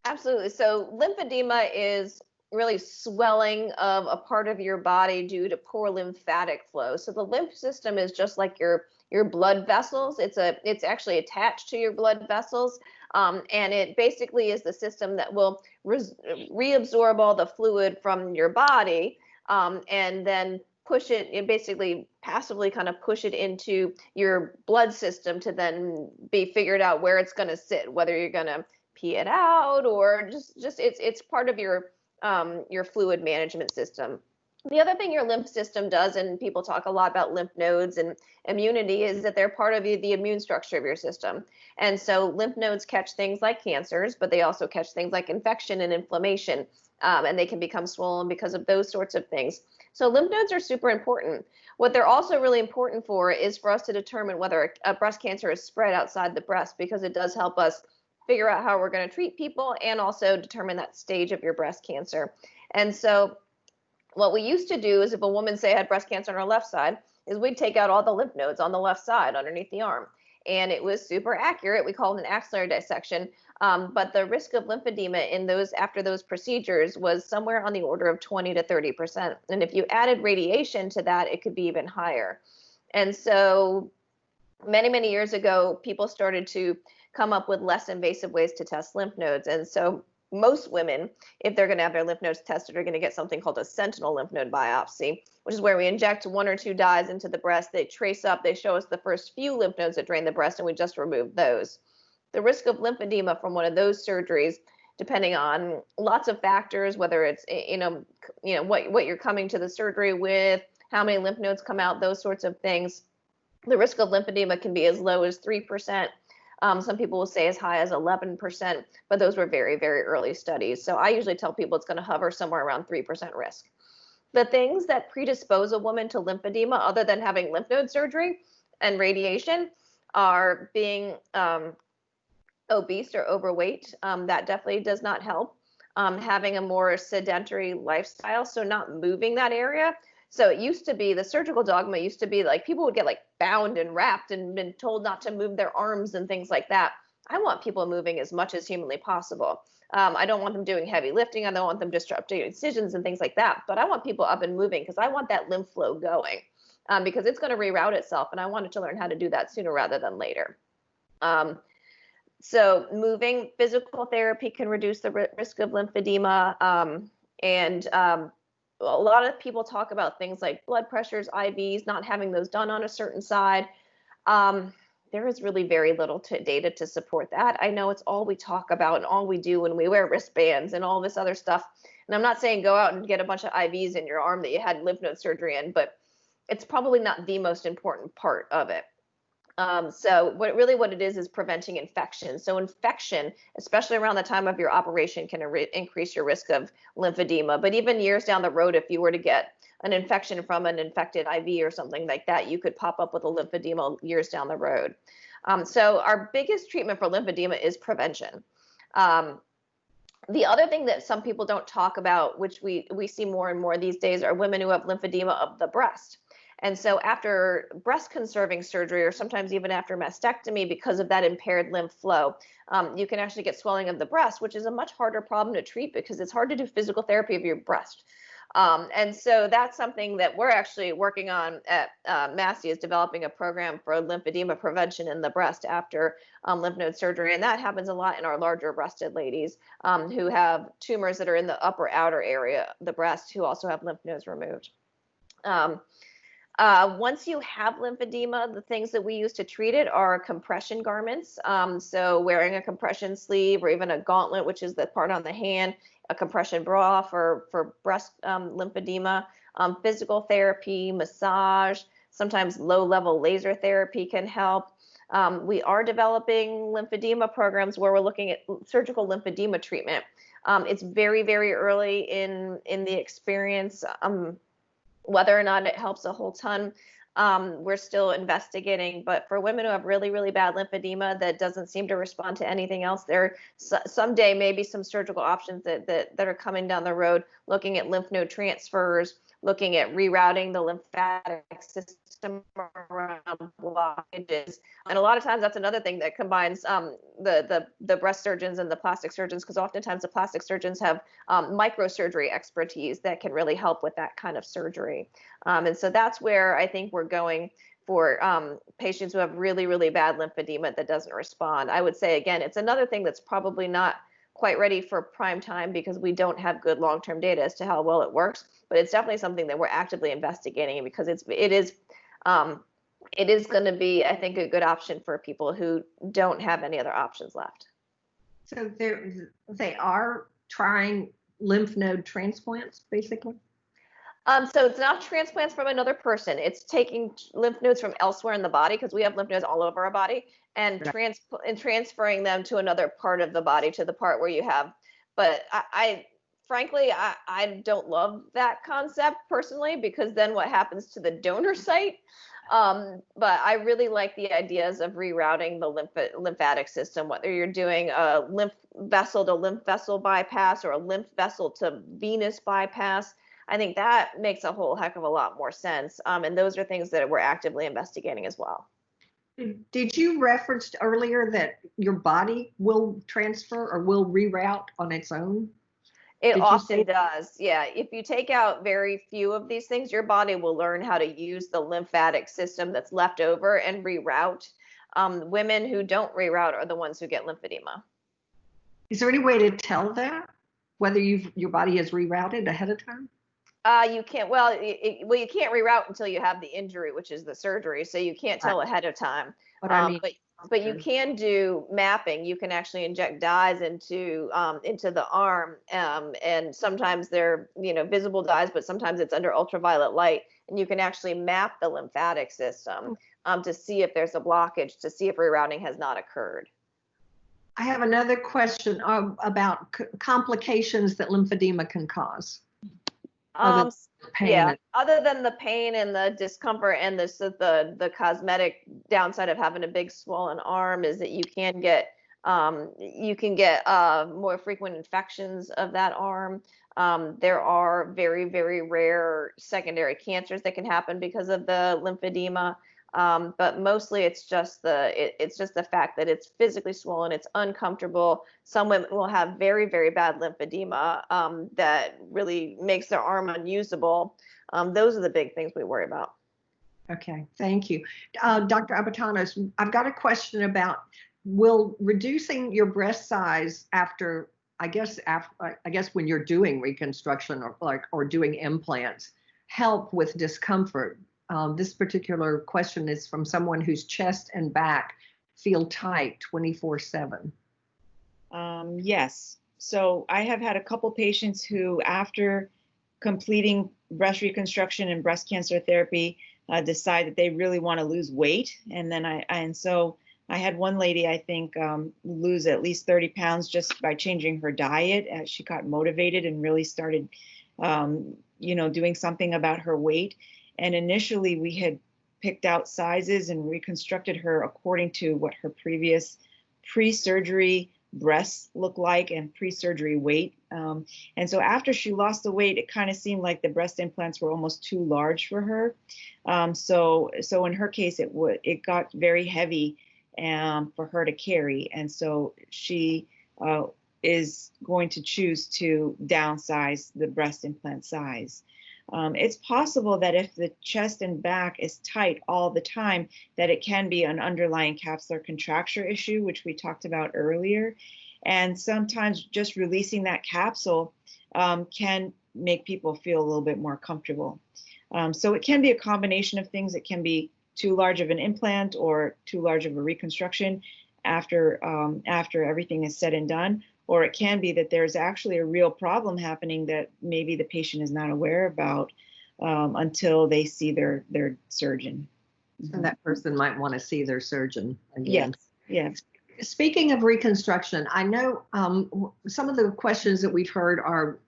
Absolutely. So lymphedema is really swelling of a part of your body due to poor lymphatic flow. So the lymph system is just like your blood vessels. It's actually attached to your blood vessels. And it basically is the system that will reabsorb all the fluid from your body, and then push it basically passively kind of push it into your blood system to then be figured out where it's going to sit, whether you're going to pee it out or just it's part of your fluid management system. The other thing your lymph system does, and people talk a lot about lymph nodes and immunity, is that they're part of the immune structure of your system. And so lymph nodes catch things like cancers, but they also catch things like infection and inflammation, and they can become swollen because of those sorts of things. So lymph nodes are super important. What they're also really important for is for us to determine whether a breast cancer is spread outside the breast, because it does help us figure out how we're going to treat people and also determine that stage of your breast cancer. And so what we used to do is if a woman, say, had breast cancer on her left side, is we'd take out all the lymph nodes on the left side underneath the arm. And it was super accurate. We call it an axillary dissection. But the risk of lymphedema after those procedures was somewhere on the order of 20 to 30%. And if you added radiation to that, it could be even higher. And so many, many years ago, people started to come up with less invasive ways to test lymph nodes. And so most women, if they're going to have their lymph nodes tested, are going to get something called a sentinel lymph node biopsy, which is where we inject 1 or 2 dyes into the breast. They trace up, they show us the first few lymph nodes that drain the breast, and we just remove those. The risk of lymphedema from one of those surgeries depending on lots of factors, whether it's, what you're coming to the surgery with, how many lymph nodes come out, those sorts of things. The risk of lymphedema can be as low as 3%. Some people will say as high as 11%, but those were very, very early studies. So I usually tell people it's going to hover somewhere around 3% risk. The things that predispose a woman to lymphedema, other than having lymph node surgery and radiation, are being obese or overweight. That definitely does not help. Having a more sedentary lifestyle, so not moving that area. So it used to be, the surgical dogma used to be like people would get like bound and wrapped and been told not to move their arms and things like that. I want people moving as much as humanly possible. I don't want them doing heavy lifting. I don't want them disrupting incisions and things like that. But I want people up and moving because I want that lymph flow going, because it's going to reroute itself. And I wanted to learn how to do that sooner rather than later. So moving, physical therapy can reduce the risk of lymphedema. And a lot of people talk about things like blood pressures, IVs, not having those done on a certain side. There is really very little data to support that. I know it's all we talk about and all we do when we wear wristbands and all this other stuff. And I'm not saying go out and get a bunch of IVs in your arm that you had lymph node surgery in, but it's probably not the most important part of it. So what it is preventing infection. So infection, especially around the time of your operation, can increase your risk of lymphedema. But even years down the road, if you were to get an infection from an infected IV or something like that, you could pop up with a lymphedema years down the road. So our biggest treatment for lymphedema is prevention. The other thing that some people don't talk about, which we see more and more these days, are women who have lymphedema of the breast. And so after breast conserving surgery, or sometimes even after mastectomy, because of that impaired lymph flow, you can actually get swelling of the breast, which is a much harder problem to treat because it's hard to do physical therapy of your breast. And so that's something that we're actually working on at Massey, is developing a program for lymphedema prevention in the breast after lymph node surgery. And that happens a lot in our larger breasted ladies who have tumors that are in the upper outer area of the breast, who also have lymph nodes removed. Once you have lymphedema, the things that we use to treat it are compression garments. So wearing a compression sleeve or even a gauntlet, which is the part on the hand, a compression bra for breast lymphedema, physical therapy, massage, sometimes low-level laser therapy can help. We are developing lymphedema programs where we're looking at surgical lymphedema treatment. It's very, very early in the experience. Whether or not it helps a whole ton, we're still investigating. But for women who have really, really bad lymphedema that doesn't seem to respond to anything else, there someday maybe some surgical options that are coming down the road, looking at lymph node transfers, looking at rerouting the lymphatic system around blockages. And a lot of times that's another thing that combines the breast surgeons and the plastic surgeons, because oftentimes the plastic surgeons have microsurgery expertise that can really help with that kind of surgery. And so that's where I think we're going for patients who have really, really bad lymphedema that doesn't respond. I would say, again, it's another thing that's probably not quite ready for prime time because we don't have good long-term data as to how well it works, but it's definitely something that we're actively investigating because it is going to be, I think, a good option for people who don't have any other options left. So they are trying lymph node transplants, basically? So it's not transplants from another person. It's taking lymph nodes from elsewhere in the body, because we have lymph nodes all over our body, and transferring them to another part of the body, to the part where you have. But frankly, I don't love that concept personally, because then what happens to the donor site? But I really like the ideas of rerouting the lymphatic system, whether you're doing a lymph vessel to lymph vessel bypass or a lymph vessel to venous bypass. I think that makes a whole heck of a lot more sense. And those are things that we're actively investigating as well. Did you reference earlier that your body will transfer or will reroute on its own? It often does. Yeah. If you take out very few of these things, your body will learn how to use the lymphatic system that's left over and reroute. Women who don't reroute are the ones who get lymphedema. Is there any way to tell that, whether your body has rerouted ahead of time? You can't. Well, you can't reroute until you have the injury, which is the surgery. So you can't tell ahead of time. But I mean, but but you can do mapping. You can actually inject dyes into the arm, and sometimes they're visible dyes, but sometimes it's under ultraviolet light, and you can actually map the lymphatic system to see if there's a blockage, to see if rerouting has not occurred. I have another question about complications that lymphedema can cause. Yeah, other than the pain and the discomfort and the cosmetic downside of having a big swollen arm is that you can get more frequent infections of that arm. There are very, very rare secondary cancers that can happen because of the lymphedema. But mostly it's just the fact that it's physically swollen, it's uncomfortable. Some women will have very, very bad lymphedema that really makes their arm unusable. Those are the big things we worry about. Okay, thank you. Dr. Aboutanos, I've got a question about, will reducing your breast size after when you're doing reconstruction or doing implants help with discomfort? This particular question is from someone whose chest and back feel tight 24/7. Yes. So I have had a couple patients who, after completing breast reconstruction and breast cancer therapy, decide that they really want to lose weight. And so I had one lady, I think, lose at least 30 pounds just by changing her diet as she got motivated and really started, doing something about her weight. And initially we had picked out sizes and reconstructed her according to what her previous pre-surgery breasts looked like and pre-surgery weight. And so after she lost the weight, it kind of seemed like the breast implants were almost too large for her. So in her case, it got very heavy for her to carry. And so she is going to choose to downsize the breast implant size. It's possible that if the chest and back is tight all the time, that it can be an underlying capsular contracture issue, which we talked about earlier. And sometimes just releasing that capsule can make people feel a little bit more comfortable. So it can be a combination of things. It can be too large of an implant or too large of a reconstruction after everything is said and done. Or it can be that there's actually a real problem happening that maybe the patient is not aware about until they see their surgeon. And that person might want to see their surgeon again. Yes. Speaking of reconstruction, I know some of the questions that we've heard are,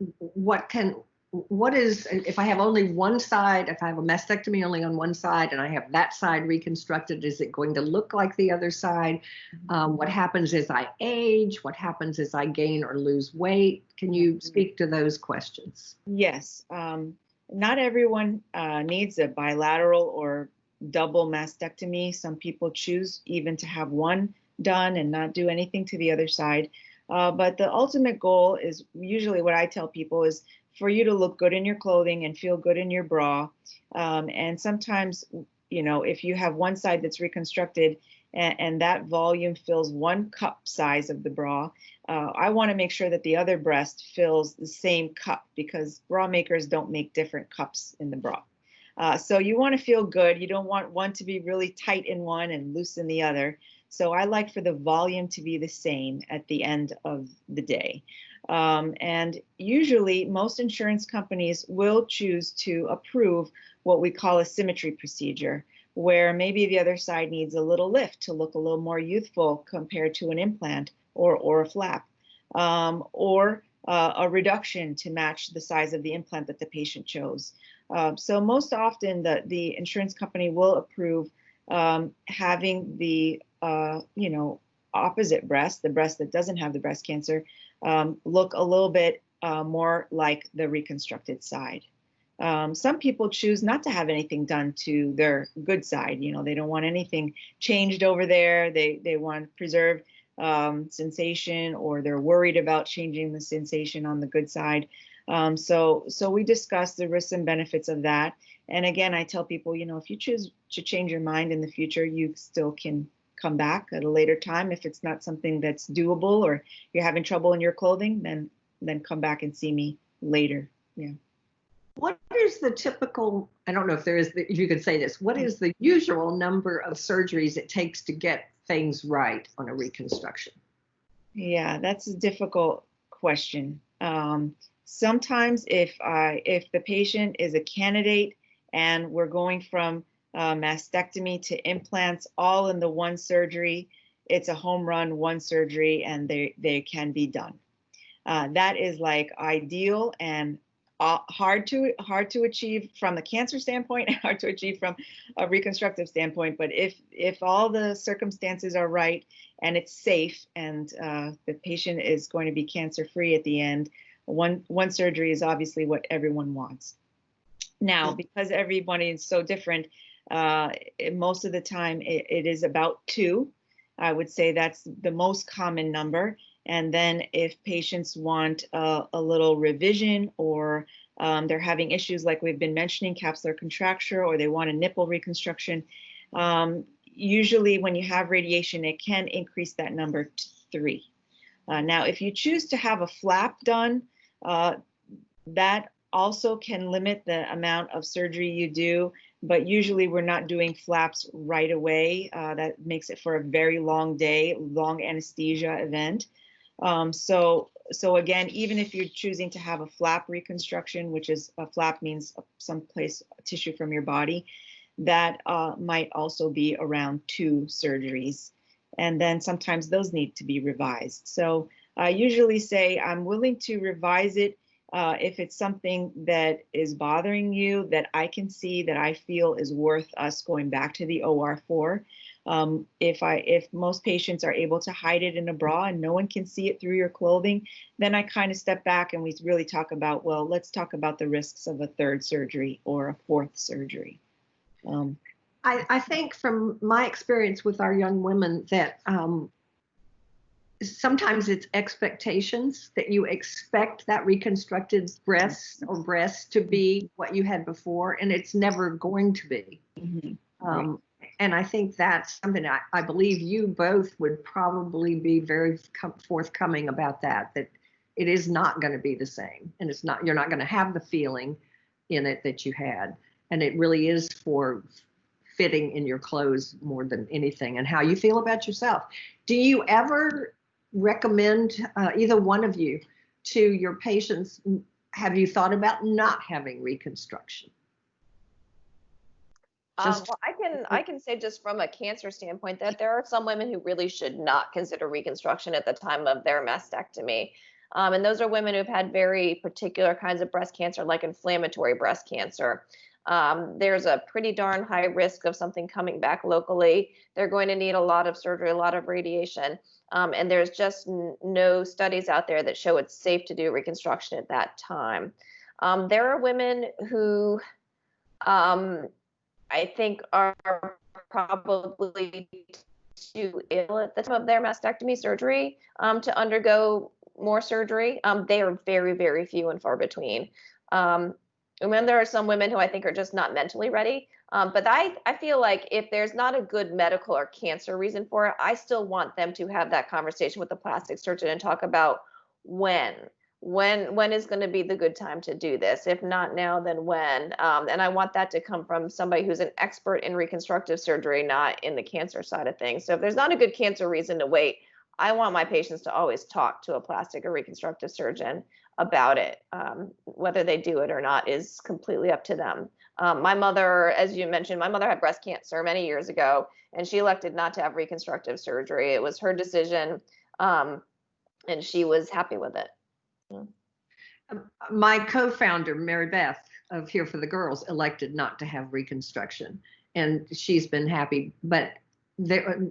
what is, if I have only one side, if I have a mastectomy only on one side and I have that side reconstructed, is it going to look like the other side? What happens as I age? What happens as I gain or lose weight? Can you speak to those questions? Yes. Not everyone needs a bilateral or double mastectomy. Some people choose even to have one done and not do anything to the other side. But the ultimate goal is usually what I tell people is for you to look good in your clothing and feel good in your bra. And sometimes, if you have one side that's reconstructed and that volume fills 1 cup size of the bra, I want to make sure that the other breast fills the same cup, because bra makers don't make different cups in the bra. So you want to feel good. You don't want one to be really tight in one and loose in the other. So I like for the volume to be the same at the end of the day. And usually most insurance companies will choose to approve what we call a symmetry procedure, where maybe the other side needs a little lift to look a little more youthful compared to an implant or a flap, or a reduction to match the size of the implant that the patient chose. So most often the insurance company will approve having the opposite breast, the breast that doesn't have the breast cancer, look a little bit more like the reconstructed side. Some people choose not to have anything done to their good side. They don't want anything changed over there. They want to preserve sensation, or they're worried about changing the sensation on the good side. So we discuss the risks and benefits of that. And again, I tell people, if you choose to change your mind in the future, you still can come back at a later time. If it's not something that's doable or you're having trouble in your clothing, then come back and see me later. Yeah. What is the typical, I don't know if there is, if you could say this, what is the usual number of surgeries it takes to get things right on a reconstruction? Yeah, that's a difficult question. Sometimes if the patient is a candidate and we're going from mastectomy to implants all in the one surgery, it's a home run, one surgery, and they can be done. That is like ideal and hard to achieve from the cancer standpoint and hard to achieve from a reconstructive standpoint. But if all the circumstances are right and it's safe and the patient is going to be cancer free at the end, one surgery is obviously what everyone wants. Now, because everybody is so different, most of the time it is about 2. I would say that's the most common number. And then if patients want a little revision, or they're having issues like we've been mentioning, capsular contracture, or they want a nipple reconstruction, usually when you have radiation, it can increase that number to 3. Now, if you choose to have a flap done, that also can limit the amount of surgery you do, but usually we're not doing flaps right away. That makes it for a very long day, long anesthesia event. So again, even if you're choosing to have a flap reconstruction, which is a flap means someplace tissue from your body, that might also be around 2 surgeries. And then sometimes those need to be revised. So I usually say I'm willing to revise it if it's something that is bothering you, that I can see, that I feel is worth us going back to the OR for. If most patients are able to hide it in a bra and no one can see it through your clothing, then I kind of step back and we really talk about, well, let's talk about the risks of a 3rd surgery or a 4th surgery. I think from my experience with our young women that sometimes it's expectations, that you expect that reconstructed breast or breast to be what you had before, and it's never going to be. Right. And I think that's something I believe you both would probably be very forthcoming about that it is not going to be the same, and you're not going to have the feeling in it that you had. And it really is for fitting in your clothes more than anything, and how you feel about yourself. Do you ever recommend, either one of you, to your patients, have you thought about not having reconstruction? Well, I can say just from a cancer standpoint that there are some women who really should not consider reconstruction at the time of their mastectomy. And those are women who've had very particular kinds of breast cancer, like inflammatory breast cancer. There's a pretty darn high risk of something coming back locally. They're going to need a lot of surgery, a lot of radiation. And there's just no studies out there that show it's safe to do reconstruction at that time. There are women who I think are probably too ill at the time of their mastectomy surgery to undergo more surgery. They are very, very few and far between. And then there are some women who I think are just not mentally ready. But I feel like if there's not a good medical or cancer reason for it, I still want them to have that conversation with the plastic surgeon and talk about when is going to be the good time to do this. If not now, then when? And I want that to come from somebody who's an expert in reconstructive surgery, not in the cancer side of things. So if there's not a good cancer reason to wait, I want my patients to always talk to a plastic or reconstructive surgeon about it. Whether they do it or not is completely up to them. My mother, as you mentioned, my mother had breast cancer many years ago, and she elected not to have reconstructive surgery. It was her decision, and she was happy with it. My co-founder, Mary Beth of Here for the Girls, elected not to have reconstruction, and she's been happy. But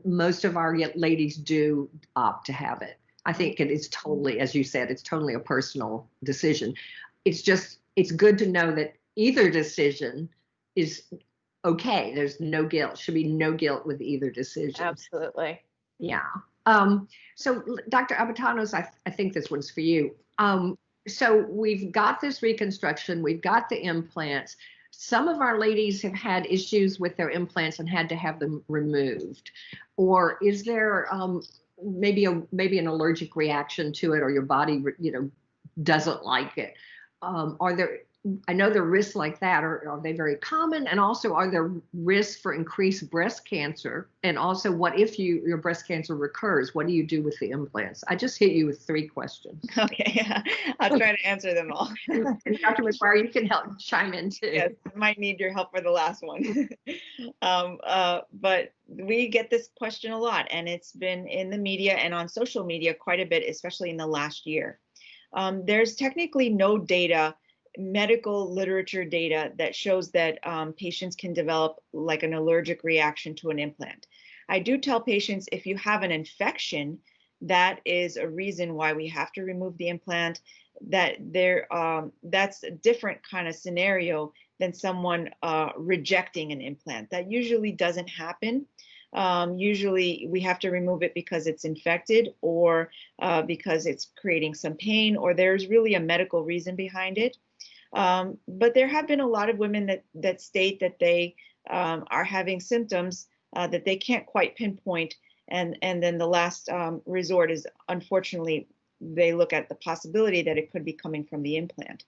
most of our ladies do opt to have it. I think it is totally, as you said, it's totally a personal decision. It's good to know that either decision is okay. There's no guilt. Should be no guilt with either decision. Absolutely. Yeah. So Dr. Aboutanos, I think this one's for you. So we've got this reconstruction, we've got the implants. Some of our ladies have had issues with their implants and had to have them removed. Or is there maybe an allergic reaction to it, or your body, doesn't like it? I know there are risks like that. Are they very common? And also, are there risks for increased breast cancer? And also, what if your breast cancer recurs? What do you do with the implants? I just hit you with 3 questions. Okay, I'll try to answer them all. And Dr. McGuire, you can help chime in too. Yes, might need your help for the last one. But we get this question a lot, and it's been in the media and on social media quite a bit, especially in the last year. There's technically no data, medical literature data, that shows that patients can develop like an allergic reaction to an implant. I do tell patients, if you have an infection, that is a reason why we have to remove the implant. That's a different kind of scenario than someone rejecting an implant. That usually doesn't happen. Usually we have to remove it because it's infected, or because it's creating some pain, or there's really a medical reason behind it. But there have been a lot of women that state that they are having symptoms that they can't quite pinpoint, and then the last resort is, unfortunately, they look at the possibility that it could be coming from the implant.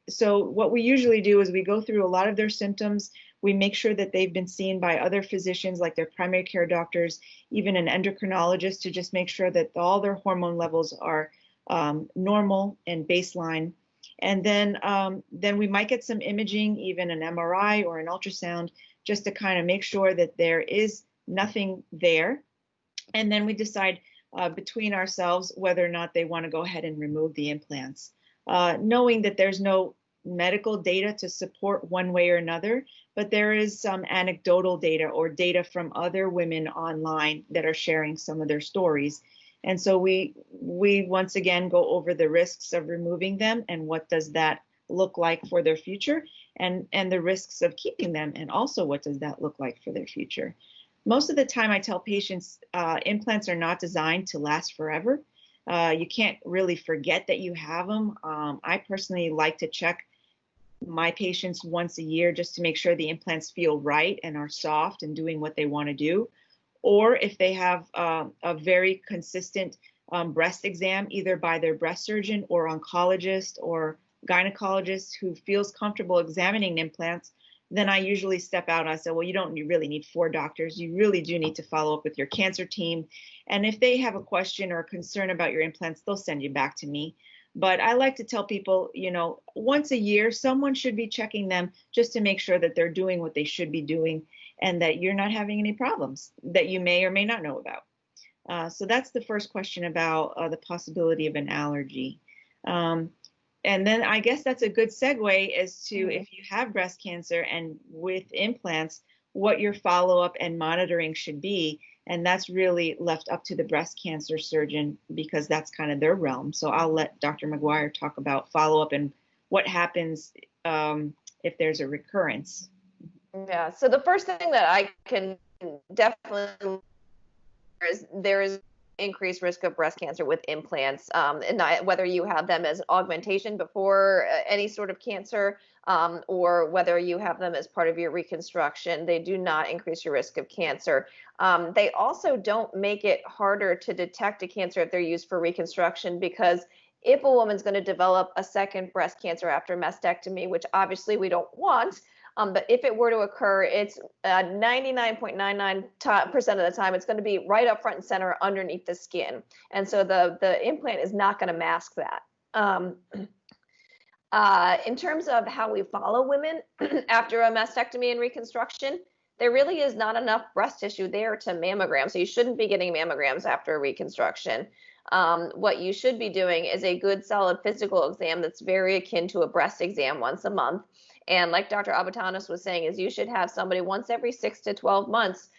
So what we usually do is we go through a lot of their symptoms. We make sure that they've been seen by other physicians, like their primary care doctors, even an endocrinologist, to just make sure that all their hormone levels are normal and baseline. And then we might get some imaging, even an MRI or an ultrasound, just to kind of make sure that there is nothing there. And then we decide between ourselves whether or not they want to go ahead and remove the implants, knowing that there's no medical data to support one way or another, but there is some anecdotal data or data from other women online that are sharing some of their stories. And so we once again go over the risks of removing them and what does that look like for their future, and the risks of keeping them, and also what does that look like for their future. Most of the time I tell patients implants are not designed to last forever. You can't really forget that you have them. I personally like to check my patients once a year just to make sure the implants feel right and are soft and doing what they want to do. Or if they have a very consistent breast exam, either by their breast surgeon or oncologist or gynecologist who feels comfortable examining implants, then I usually step out and I say, well, you really need 4 doctors. You really do need to follow up with your cancer team. And if they have a question or a concern about your implants, they'll send you back to me. But I like to tell people, once a year, someone should be checking them just to make sure that they're doing what they should be doing and that you're not having any problems that you may or may not know about. So that's the first question about the possibility of an allergy. And then I guess that's a good segue as to if you have breast cancer and with implants, what your follow-up and monitoring should be. And that's really left up to the breast cancer surgeon because that's kind of their realm. So I'll let Dr. McGuire talk about follow-up and what happens if there's a recurrence. Yeah, so the first thing that I can definitely is there is increased risk of breast cancer with implants, and whether you have them as augmentation before any sort of cancer, or whether you have them as part of your reconstruction, they do not increase your risk of cancer. They also don't make it harder to detect a cancer if they're used for reconstruction, because if a woman's going to develop a second breast cancer after mastectomy, which obviously we don't want, but if it were to occur, it's 99.99% of the time, it's going to be right up front and center underneath the skin. And so the implant is not going to mask that. In terms of how we follow women after a mastectomy and reconstruction, there really is not enough breast tissue there to mammogram. So you shouldn't be getting mammograms after reconstruction. What you should be doing is a good solid physical exam that's very akin to a breast exam once a month. And like Dr. Aboutanos was saying, is you should have somebody once every 6 to 12 months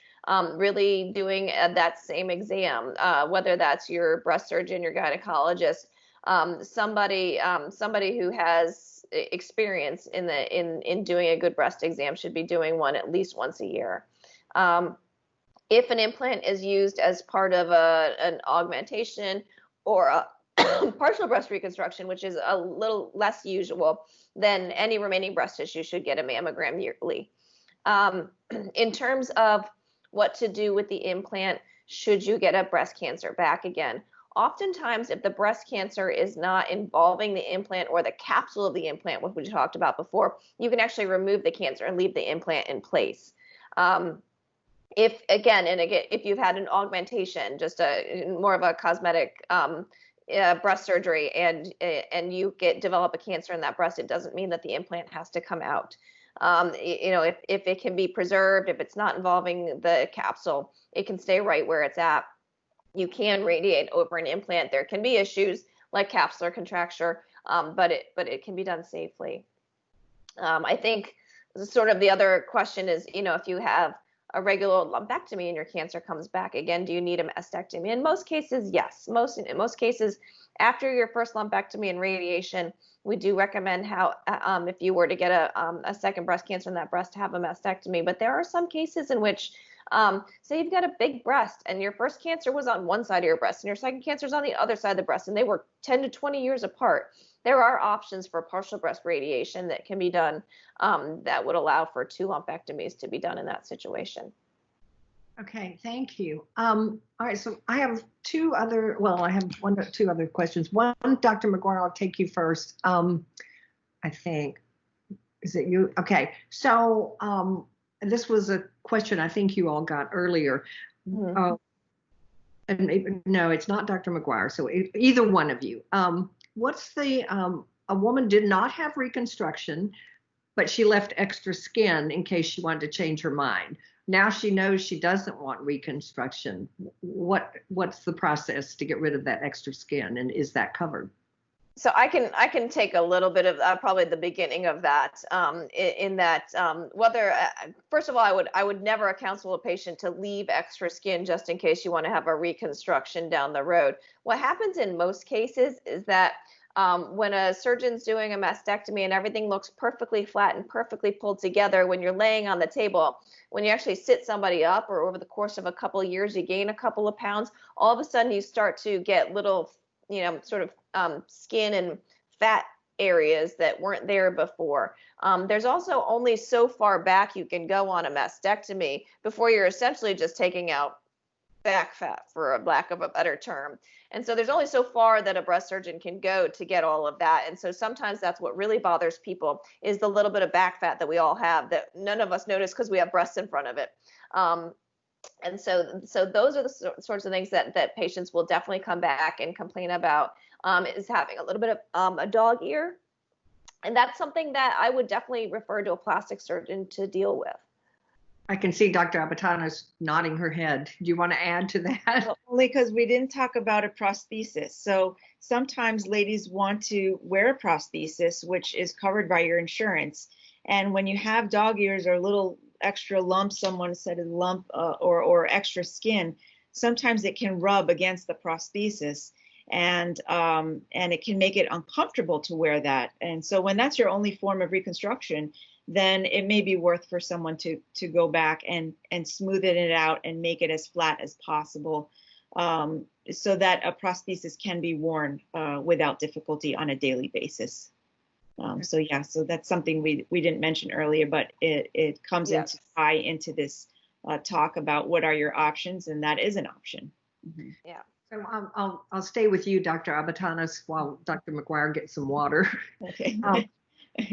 really doing that same exam, whether that's your breast surgeon, your gynecologist, somebody who has experience in doing a good breast exam should be doing one at least once a year. If an implant is used as part of an augmentation or a partial breast reconstruction, which is a little less usual, then any remaining breast tissue should get a mammogram yearly. In terms of what to do with the implant, should you get a breast cancer back again, Oftentimes, if the breast cancer is not involving the implant or the capsule of the implant, which we talked about before, you can actually remove the cancer and leave the implant in place. If again, if you've had an augmentation, just more of a cosmetic breast surgery, and you develop a cancer in that breast, it doesn't mean that the implant has to come out. If it can be preserved, if it's not involving the capsule, it can stay right where it's at. You can radiate over an implant. There can be issues like capsular contracture, but it can be done safely. I think sort of the other question is, if you have a regular lumpectomy and your cancer comes back again, do you need a mastectomy? In most cases, yes. In most cases, after your first lumpectomy and radiation, we do recommend if you were to get a second breast cancer in that breast, to have a mastectomy. But there are some cases in which, say you've got a big breast and your first cancer was on one side of your breast and your second cancer is on the other side of the breast, and they were 10 to 20 years apart. There are options for partial breast radiation that can be done that would allow for 2 lumpectomies to be done in that situation. Okay, thank you. All right, so I have two other questions. One, Dr. McGuire, I'll take you first. I think, is it you? Okay, so this was a question I think you all got earlier. Mm-hmm. And maybe, no, it's not Dr. McGuire, so either one of you. What's the, a woman did not have reconstruction, but she left extra skin in case she wanted to change her mind. Now she knows she doesn't want reconstruction. What's the process to get rid of that extra skin, and is that covered? So I can take a little bit of probably the beginning of that, in that whether first of all, I would never counsel a patient to leave extra skin just in case you want to have a reconstruction down the road. What happens in most cases is that when a surgeon's doing a mastectomy and everything looks perfectly flat and perfectly pulled together, when you're laying on the table, when you actually sit somebody up, or over the course of a couple of years, you gain a couple of pounds, all of a sudden you start to get little, sort of skin and fat areas that weren't there before. There's also only so far back you can go on a mastectomy before you're essentially just taking out back fat, for a lack of a better term. And so there's only so far that a breast surgeon can go to get all of that. And so sometimes that's what really bothers people, is the little bit of back fat that we all have that none of us notice because we have breasts in front of it. And so those are the sorts of things that patients will definitely come back and complain about, is having a little bit of a dog ear. And that's something that I would definitely refer to a plastic surgeon to deal with. I can see Dr. Aboutanos nodding her head. Do you want to add to that? Well, only because we didn't talk about a prosthesis. So sometimes ladies want to wear a prosthesis, which is covered by your insurance. And when you have dog ears or little extra lumps, someone said a lump, or extra skin, sometimes it can rub against the prosthesis, and it can make it uncomfortable to wear that. And so when that's your only form of reconstruction, then it may be worth for someone to go back and smooth it out and make it as flat as possible, so that a prosthesis can be worn without difficulty on a daily basis. So that's something we didn't mention earlier, but it comes into tie into this talk about what are your options, and that is an option. Mm-hmm. Yeah. So I'll stay with you, Dr. Aboutanos, while Dr. McGuire gets some water. Okay.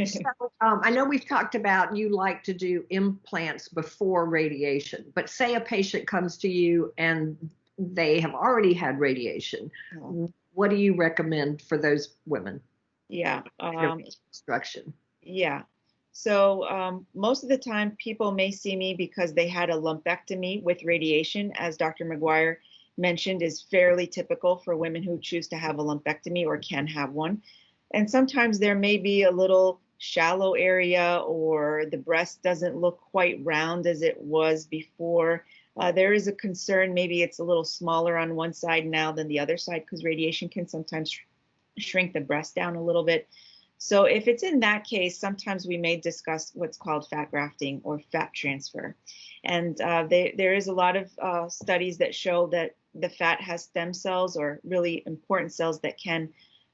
So, I know we've talked about you like to do implants before radiation, but say a patient comes to you and they have already had radiation. What do you recommend for those women? Yeah. Reconstruction. Yeah. So most of the time people may see me because they had a lumpectomy with radiation, as Dr. McGuire mentioned, is fairly typical for women who choose to have a lumpectomy or can have one. And sometimes there may be a little shallow area, or the breast doesn't look quite round as it was before. There is a concern, maybe it's a little smaller on one side now than the other side, because radiation can sometimes shrink the breast down a little bit. So if it's in that case, sometimes we may discuss what's called fat grafting or fat transfer. And there is a lot of studies that show that the fat has stem cells, or really important cells, that can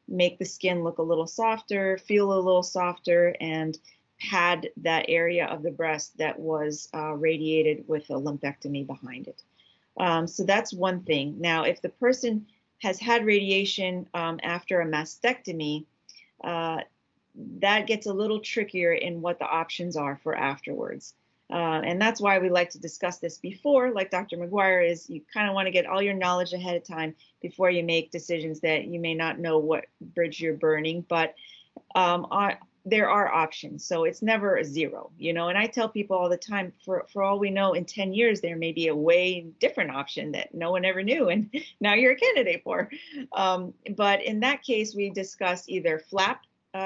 make the skin look a little softer, feel a little softer, and pad that area of the breast that was radiated with a lumpectomy behind it. So that's one thing. Now, if the person has had radiation after a mastectomy, that gets a little trickier in what the options are for afterwards. And that's why we like to discuss this before, like Dr. McGuire, is you kind of want to get all your knowledge ahead of time before you make decisions that you may not know what bridge you're burning. But there are options. So it's never a zero, you know, and I tell people all the time, for all we know, in 10 years, there may be a way different option that no one ever knew. And now you're a candidate for. But in that case, we discuss either flap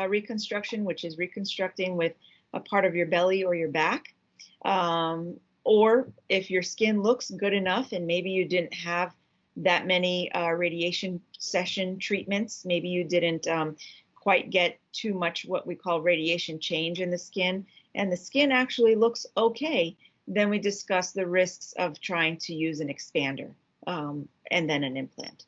reconstruction, which is reconstructing with a part of your belly or your back. Or if your skin looks good enough and maybe you didn't have that many radiation session treatments, maybe you didn't quite get too much what we call radiation change in the skin, and the skin actually looks okay, then we discuss the risks of trying to use an expander and then an implant.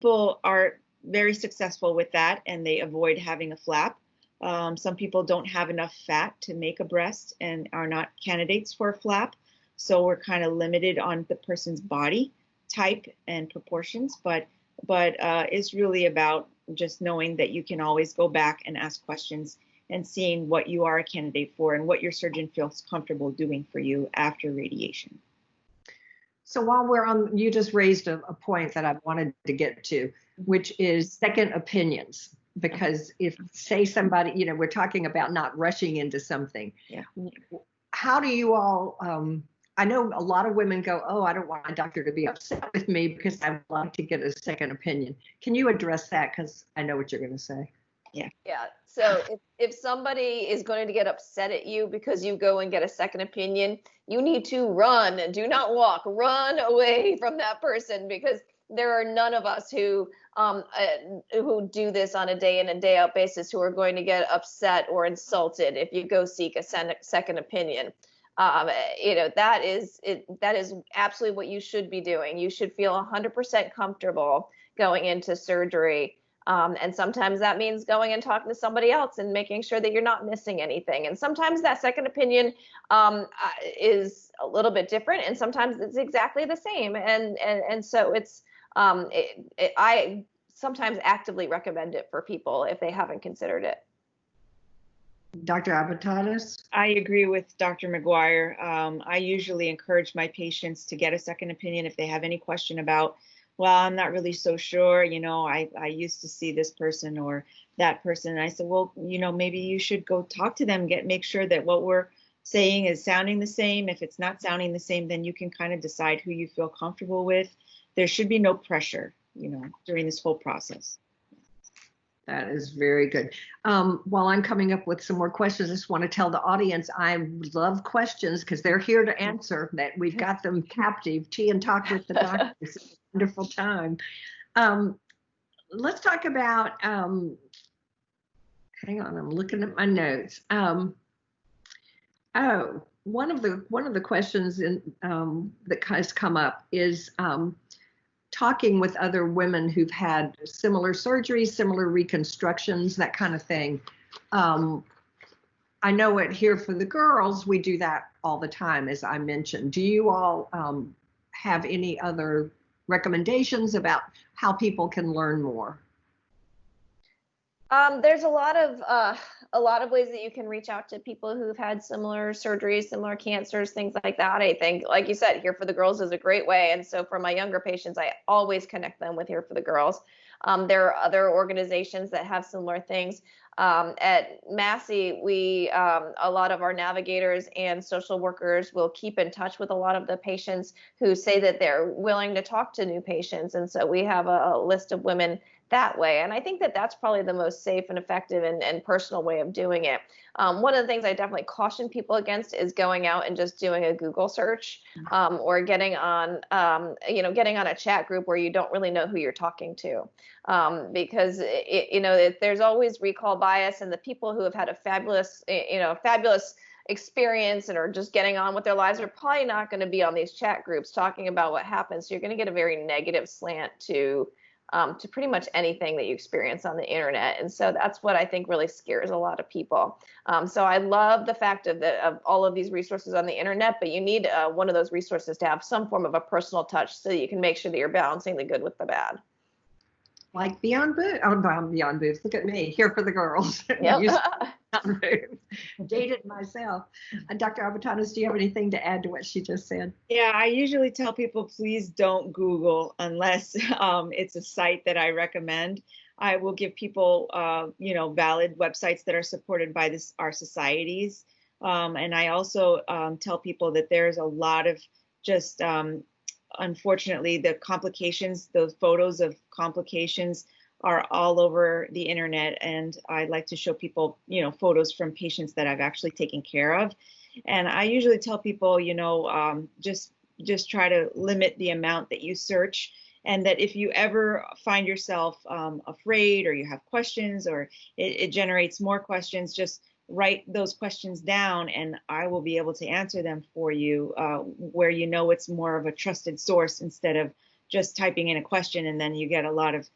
People are very successful with that and they avoid having a flap. Some people don't have enough fat to make a breast and are not candidates for a flap. So we're kind of limited on the person's body type and proportions, but it's really about just knowing that you can always go back and ask questions and seeing what you are a candidate for and what your surgeon feels comfortable doing for you after radiation. So while we're on, you just raised a point that I wanted to get to, which is second opinions. Because if, say, somebody, you know, we're talking about not rushing into something. Yeah. How do you all, I know a lot of women go, oh, I don't want my doctor to be upset with me because I would like to get a second opinion. Can you address that? Because I know what you're going to say. Yeah. So if somebody is going to get upset at you because you go and get a second opinion, you need to run. Do not walk. Run away from that person, because there are none of us who do this on a day in and day out basis who are going to get upset or insulted if you go seek a second opinion. You know, that is absolutely what you should be doing. You should feel 100% comfortable going into surgery. And sometimes that means going and talking to somebody else and making sure that you're not missing anything. And sometimes that second opinion is a little bit different, and sometimes it's exactly the same. And so it's I sometimes actively recommend it for people if they haven't considered it. Dr. Aboutanos? I agree with Dr. McGuire. I usually encourage my patients to get a second opinion if they have any question about, well, I'm not really so sure, you know, I used to see this person or that person. And I said, well, you know, maybe you should go talk to them, make sure that what we're saying is sounding the same. If it's not sounding the same, then you can kind of decide who you feel comfortable with. There should be no pressure, you know, during this whole process. That is very good. While I'm coming up with some more questions, I just want to tell the audience I love questions because they're here to answer, that we've got them captive. Tea and Talk with the Doctor. It's a wonderful time. Let's talk about, hang on, I'm looking at my notes. One of the questions that has come up is talking with other women who've had similar surgeries, similar reconstructions, that kind of thing. I know it here for the girls, we do that all the time, as I mentioned. Do you all have any other recommendations about how people can learn more? There's a lot of ways that you can reach out to people who've had similar surgeries, similar cancers, things like that. I think, like you said, Here for the Girls is a great way. And so for my younger patients, I always connect them with Here for the Girls. There are other organizations that have similar things. At Massey, a lot of our navigators and social workers will keep in touch with a lot of the patients who say that they're willing to talk to new patients. And so we have a list of women that way. And I think that that's probably the most safe and effective and personal way of doing it. One of the things I definitely caution people against is going out and just doing a Google search or getting on a chat group where you don't really know who you're talking to. Because there's always recall bias, and the people who have had a fabulous experience and are just getting on with their lives are probably not going to be on these chat groups talking about what happened. So you're going to get a very negative slant to pretty much anything that you experience on the internet. And so that's what I think really scares a lot of people. So I love the fact of all of these resources on the internet, but you need one of those resources to have some form of a personal touch so that you can make sure that you're balancing the good with the bad. like Beyond Booth. Oh, Beyond Booth. Look at me, here for the girls. Yep. Used to Beyond Booth. Dated myself. Dr. Aboutanos, do you have anything to add to what she just said? Yeah, I usually tell people, please don't Google unless it's a site that I recommend. I will give people, valid websites that are supported by our societies. And I also tell people that there's a lot of just, unfortunately, the complications, those photos of complications are all over the internet. And I like to show people, photos from patients that I've actually taken care of. And I usually tell people, just try to limit the amount that you search. And that if you ever find yourself afraid, or you have questions, or it generates more questions, just write those questions down and I will be able to answer them for you, where it's more of a trusted source, instead of just typing in a question and then you get a lot of,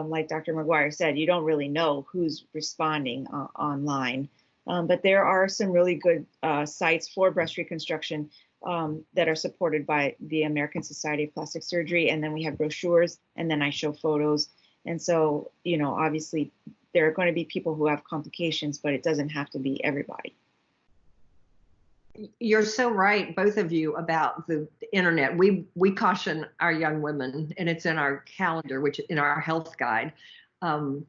like Dr. McGuire said, you don't really know who's responding online. But there are some really good sites for breast reconstruction that are supported by the American Society of Plastic Surgery. And then we have brochures, and then I show photos. And so, obviously there are going to be people who have complications, but it doesn't have to be everybody. You're so right, both of you, about the internet. We caution our young women, and it's in our calendar, which in our health guide. And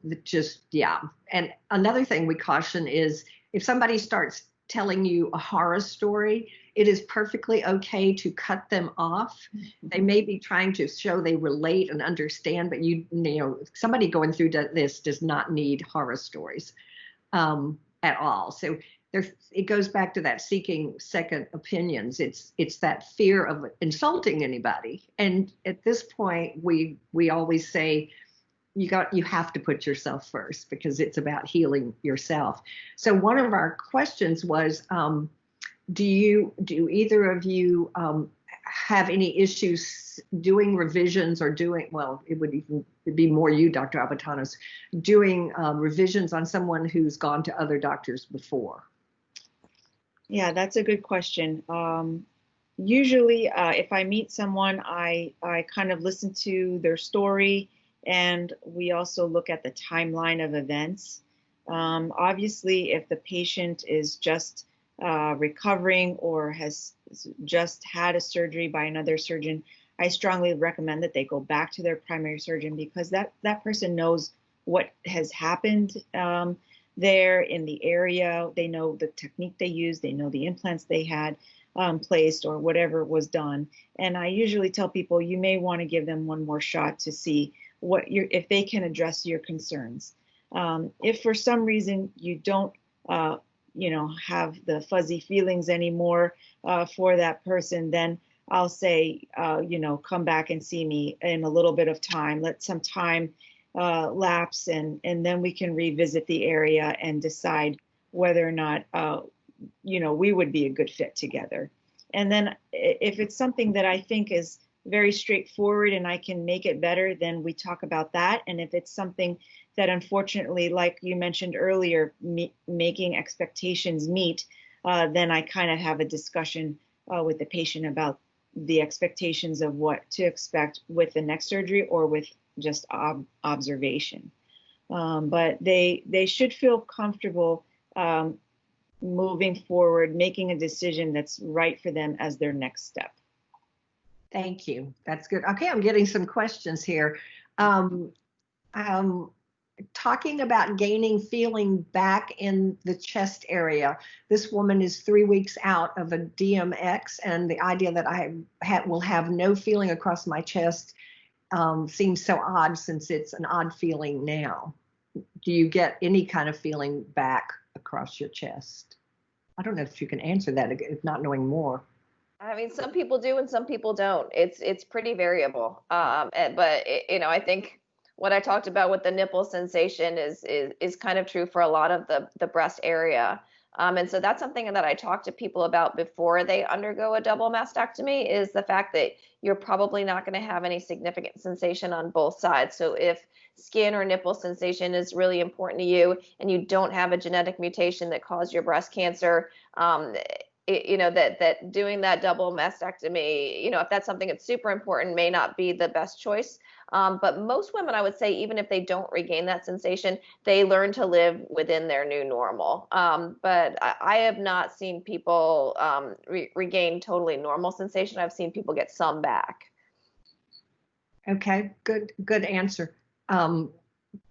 another thing we caution is, if somebody starts telling you a horror story, it is perfectly okay to cut them off. They may be trying to show they relate and understand, but somebody going through this does not need horror stories at all. So it goes back to that seeking second opinions. It's that fear of insulting anybody. And at this point, we always say, you have to put yourself first, because it's about healing yourself. So one of our questions was, do either of you have any issues doing revisions, or it would be more you, Dr. Aboutanos, doing revisions on someone who's gone to other doctors before? Yeah, that's a good question. Usually, if I meet someone, I kind of listen to their story, and we also look at the timeline of events. Obviously, if the patient is just recovering or has just had a surgery by another surgeon, I strongly recommend that they go back to their primary surgeon, because that person knows what has happened there in the area. They know the technique they used, they know the implants they had placed, or whatever was done. And I usually tell people, you may want to give them one more shot to see if they can address your concerns. If for some reason you don't, have the fuzzy feelings anymore for that person, then I'll say, come back and see me in a little bit of time. Let some time lapse, and then we can revisit the area and decide whether or not, we would be a good fit together. And then if it's something that I think is very straightforward and I can make it better, then we talk about that. And if it's something that, unfortunately, like you mentioned earlier, making expectations meet, then I kind of have a discussion with the patient about the expectations of what to expect with the next surgery, or with just observation. But they should feel comfortable moving forward, making a decision that's right for them as their next step. Thank you. That's good. Okay, I'm getting some questions here. Talking about gaining feeling back in the chest area. This woman is 3 weeks out of a DMX, and the idea that I will have no feeling across my chest seems so odd, since it's an odd feeling now. Do you get any kind of feeling back across your chest? I don't know if you can answer that, if not knowing more. I mean, some people do and some people don't. It's pretty variable. But I think what I talked about with the nipple sensation is kind of true for a lot of the breast area. And so that's something that I talk to people about before they undergo a double mastectomy, is the fact that you're probably not going to have any significant sensation on both sides. So if skin or nipple sensation is really important to you and you don't have a genetic mutation that caused your breast cancer, that doing that double mastectomy, if that's something that's super important, may not be the best choice. But most women, I would say, even if they don't regain that sensation, they learn to live within their new normal. But I have not seen people regain totally normal sensation. I've seen people get some back. Okay, good answer.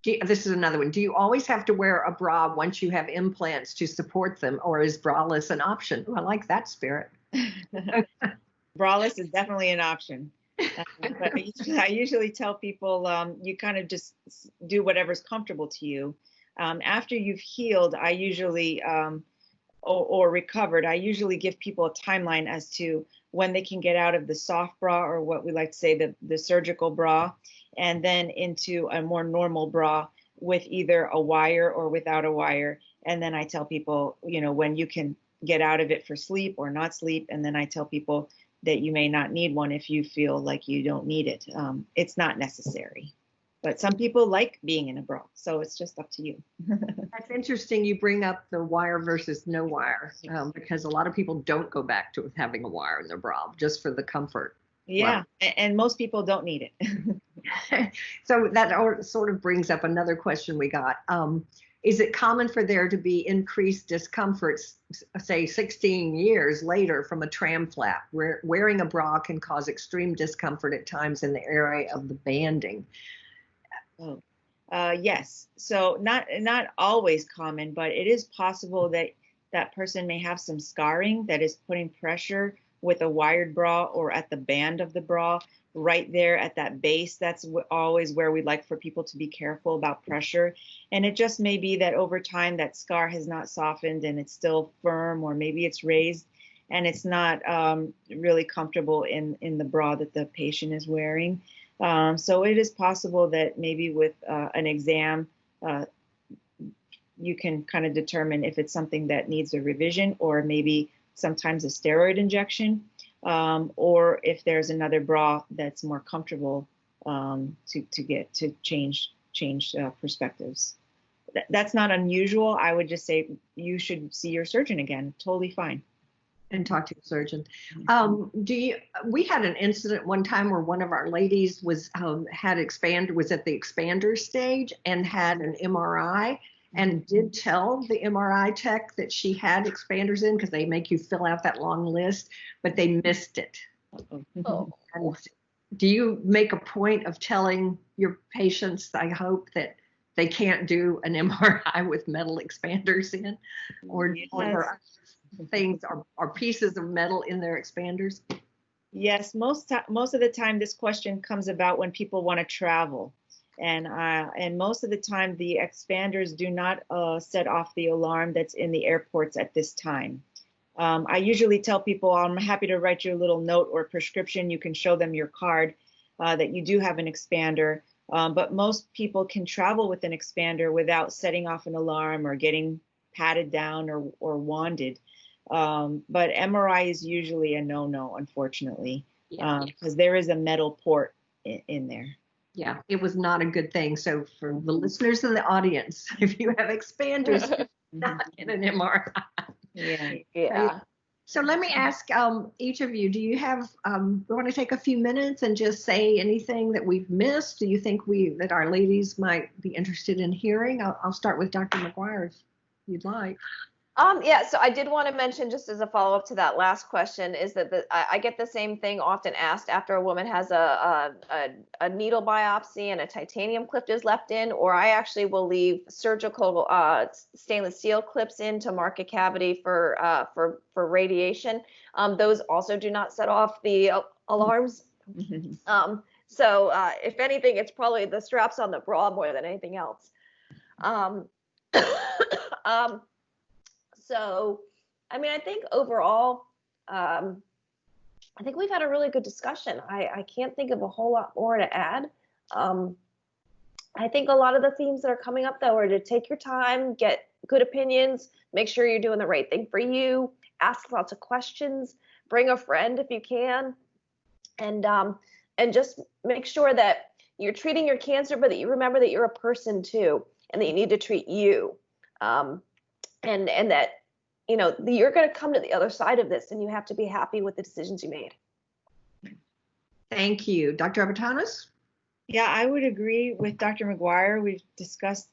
This is another one. Do you always have to wear a bra once you have implants to support them, or is braless an option? Ooh, I like that spirit. Braless is definitely an option. But I usually tell people you kind of just do whatever's comfortable to you. After you've healed, I usually, or recovered, I usually give people a timeline as to when they can get out of the soft bra, or what we like to say the surgical bra, and then into a more normal bra with either a wire or without a wire. And then I tell people, when you can get out of it for sleep or not sleep. And then I tell people that you may not need one if you feel like you don't need it. It's not necessary. But some people like being in a bra, so it's just up to you. That's interesting you bring up the wire versus no wire, because a lot of people don't go back to having a wire in their bra just for the comfort. Yeah, wow. And most people don't need it. So that sort of brings up another question we got. Is it common for there to be increased discomfort, say 16 years later, from a tram flap? Wearing a bra can cause extreme discomfort at times in the area of the banding. Yes. So not always common, but it is possible that that person may have some scarring that is putting pressure with a wired bra or at the band of the bra, right there at that base. That's always where we like for people to be careful about pressure. And it just may be that over time that scar has not softened and it's still firm, or maybe it's raised and it's not really comfortable in the bra that the patient is wearing. So it is possible that maybe with an exam, you can kind of determine if it's something that needs a revision, or maybe sometimes a steroid injection, or if there's another bra that's more comfortable to get to change perspectives. That's not unusual. I would just say you should see your surgeon again. Totally fine. And talk to your surgeon. We had an incident one time where one of our ladies was at the expander stage and had an MRI, and did tell the MRI tech that she had expanders in, because they make you fill out that long list, but they missed it. Oh. And do you make a point of telling your patients, I hope, that they can't do an MRI with metal expanders in, or things are pieces of metal in their expanders? Yes, most of the time this question comes about when people want to travel, and most of the time the expanders do not set off the alarm that's in the airports at this time. I usually tell people I'm happy to write you a little note or prescription. You can show them your card that you do have an expander, but most people can travel with an expander without setting off an alarm or getting patted down or wanded. But MRI is usually a no-no, unfortunately, because there is a metal port in there. Yeah, it was not a good thing. So for the listeners in the audience, if you have expanders, not in an MRI. Yeah. So let me ask each of you, do you want to take a few minutes and just say anything that we've missed? Do you think that our ladies might be interested in hearing? I'll start with Dr. McGuire if you'd like. Yeah, so I did want to mention, just as a follow-up to that last question, is that I get the same thing often asked after a woman has a needle biopsy and a titanium clip is left in, or I actually will leave surgical stainless steel clips in to mark a cavity for radiation. Those also do not set off the alarms. So if anything, it's probably the straps on the bra more than anything else. So, I mean, I think overall, I think we've had a really good discussion. I can't think of a whole lot more to add. I think a lot of the themes that are coming up, though, are to take your time, get good opinions, make sure you're doing the right thing for you, ask lots of questions, bring a friend if you can, and just make sure that you're treating your cancer, but that you remember that you're a person too, and that you need to treat you, and that you're going to come to the other side of this, and you have to be happy with the decisions you made. Thank you. Dr. Aboutanos? Yeah, I would agree with Dr. McGuire. We've discussed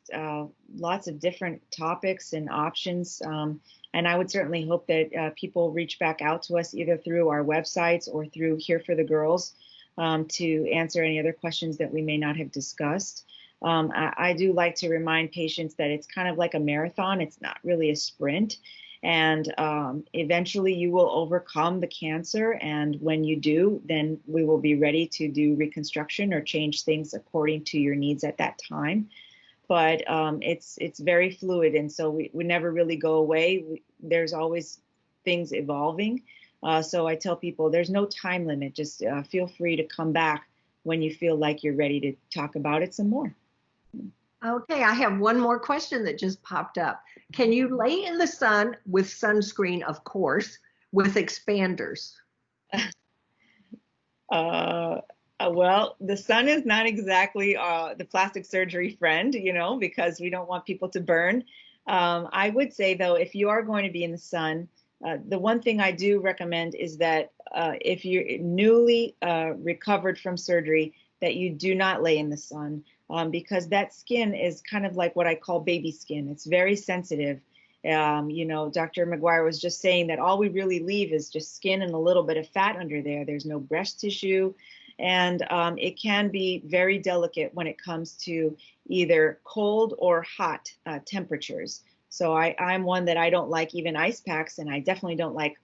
lots of different topics and options, and I would certainly hope that people reach back out to us either through our websites or through Here for the Girls to answer any other questions that we may not have discussed. I do like to remind patients that it's kind of like a marathon. It's not really a sprint. And eventually you will overcome the cancer. And when you do, then we will be ready to do reconstruction or change things according to your needs at that time. But it's very fluid. And so we never really go away. There's always things evolving. So I tell people there's no time limit. Just feel free to come back when you feel like you're ready to talk about it some more. Okay, I have one more question that just popped up. Can you lay in the sun with sunscreen, of course, with expanders? Well, the sun is not exactly the plastic surgery friend, because we don't want people to burn. I would say, though, if you are going to be in the sun, the one thing I do recommend is that if you're newly recovered from surgery, that you do not lay in the sun. Because that skin is kind of like what I call baby skin. It's very sensitive. Dr. McGuire was just saying that all we really leave is just skin and a little bit of fat under there. There's no breast tissue. And it can be very delicate when it comes to either cold or hot temperatures. So I'm one that I don't like even ice packs, and I definitely don't like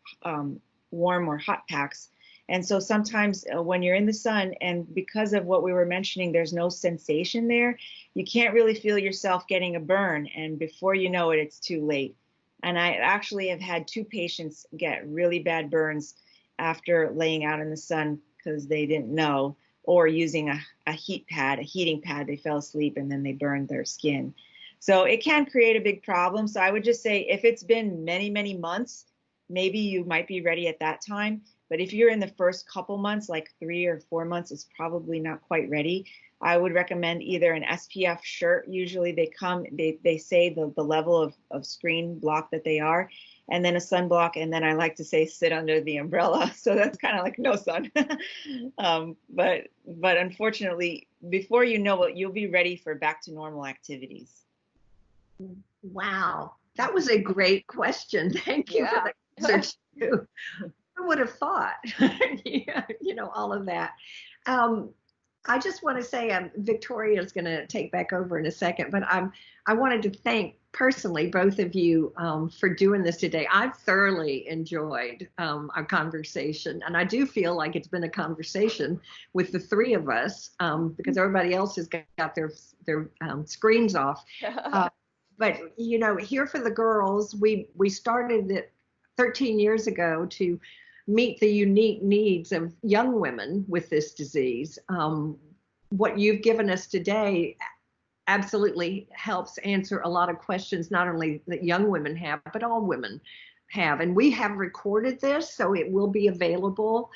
warm or hot packs. And so sometimes when you're in the sun, and because of what we were mentioning, there's no sensation there, you can't really feel yourself getting a burn. And before you know it, it's too late. And I actually have had 2 patients get really bad burns after laying out in the sun because they didn't know, or using a heating pad, they fell asleep and then they burned their skin. So it can create a big problem. So I would just say if it's been many, many months, maybe you might be ready at that time. But if you're in the first couple months, like 3 or 4 months, it's probably not quite ready. I would recommend either an SPF shirt. Usually they say the level of screen block that they are, and then a sunblock. And then I like to say sit under the umbrella. So that's kind of like no sun. But unfortunately, before you know it, you'll be ready for back to normal activities. Wow, that was a great question. Thank you for the answer too. I would have thought, all of that. I just want to say Victoria is going to take back over in a second, but I wanted to thank personally both of you for doing this today. I've thoroughly enjoyed our conversation, and I do feel like it's been a conversation with the 3 of us because everybody else has got their screens off. But Here for the Girls, we started it 13 years ago to meet the unique needs of young women with this disease. What you've given us today absolutely helps answer a lot of questions, not only that young women have, but all women have. And we have recorded this, so it will be available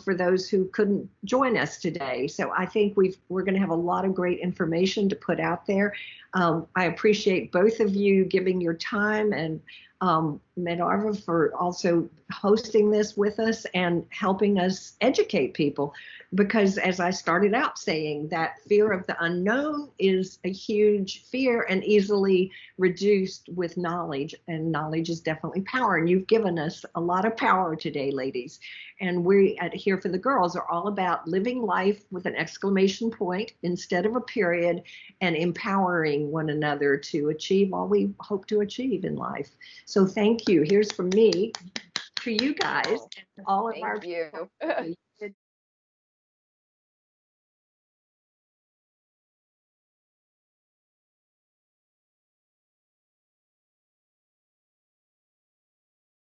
for those who couldn't join us today. So I think we're going to have a lot of great information to put out there. I appreciate both of you giving your time, and Medarva for also hosting this with us and helping us educate people, because as I started out saying, that fear of the unknown is a huge fear and easily reduced with knowledge, and knowledge is definitely power, and you've given us a lot of power today, ladies. And we at Here for the Girls are all about living life with an exclamation point instead of a period, and empowering one another to achieve all we hope to achieve in life. So thank you. Here's from me to you guys and all of our Thank you.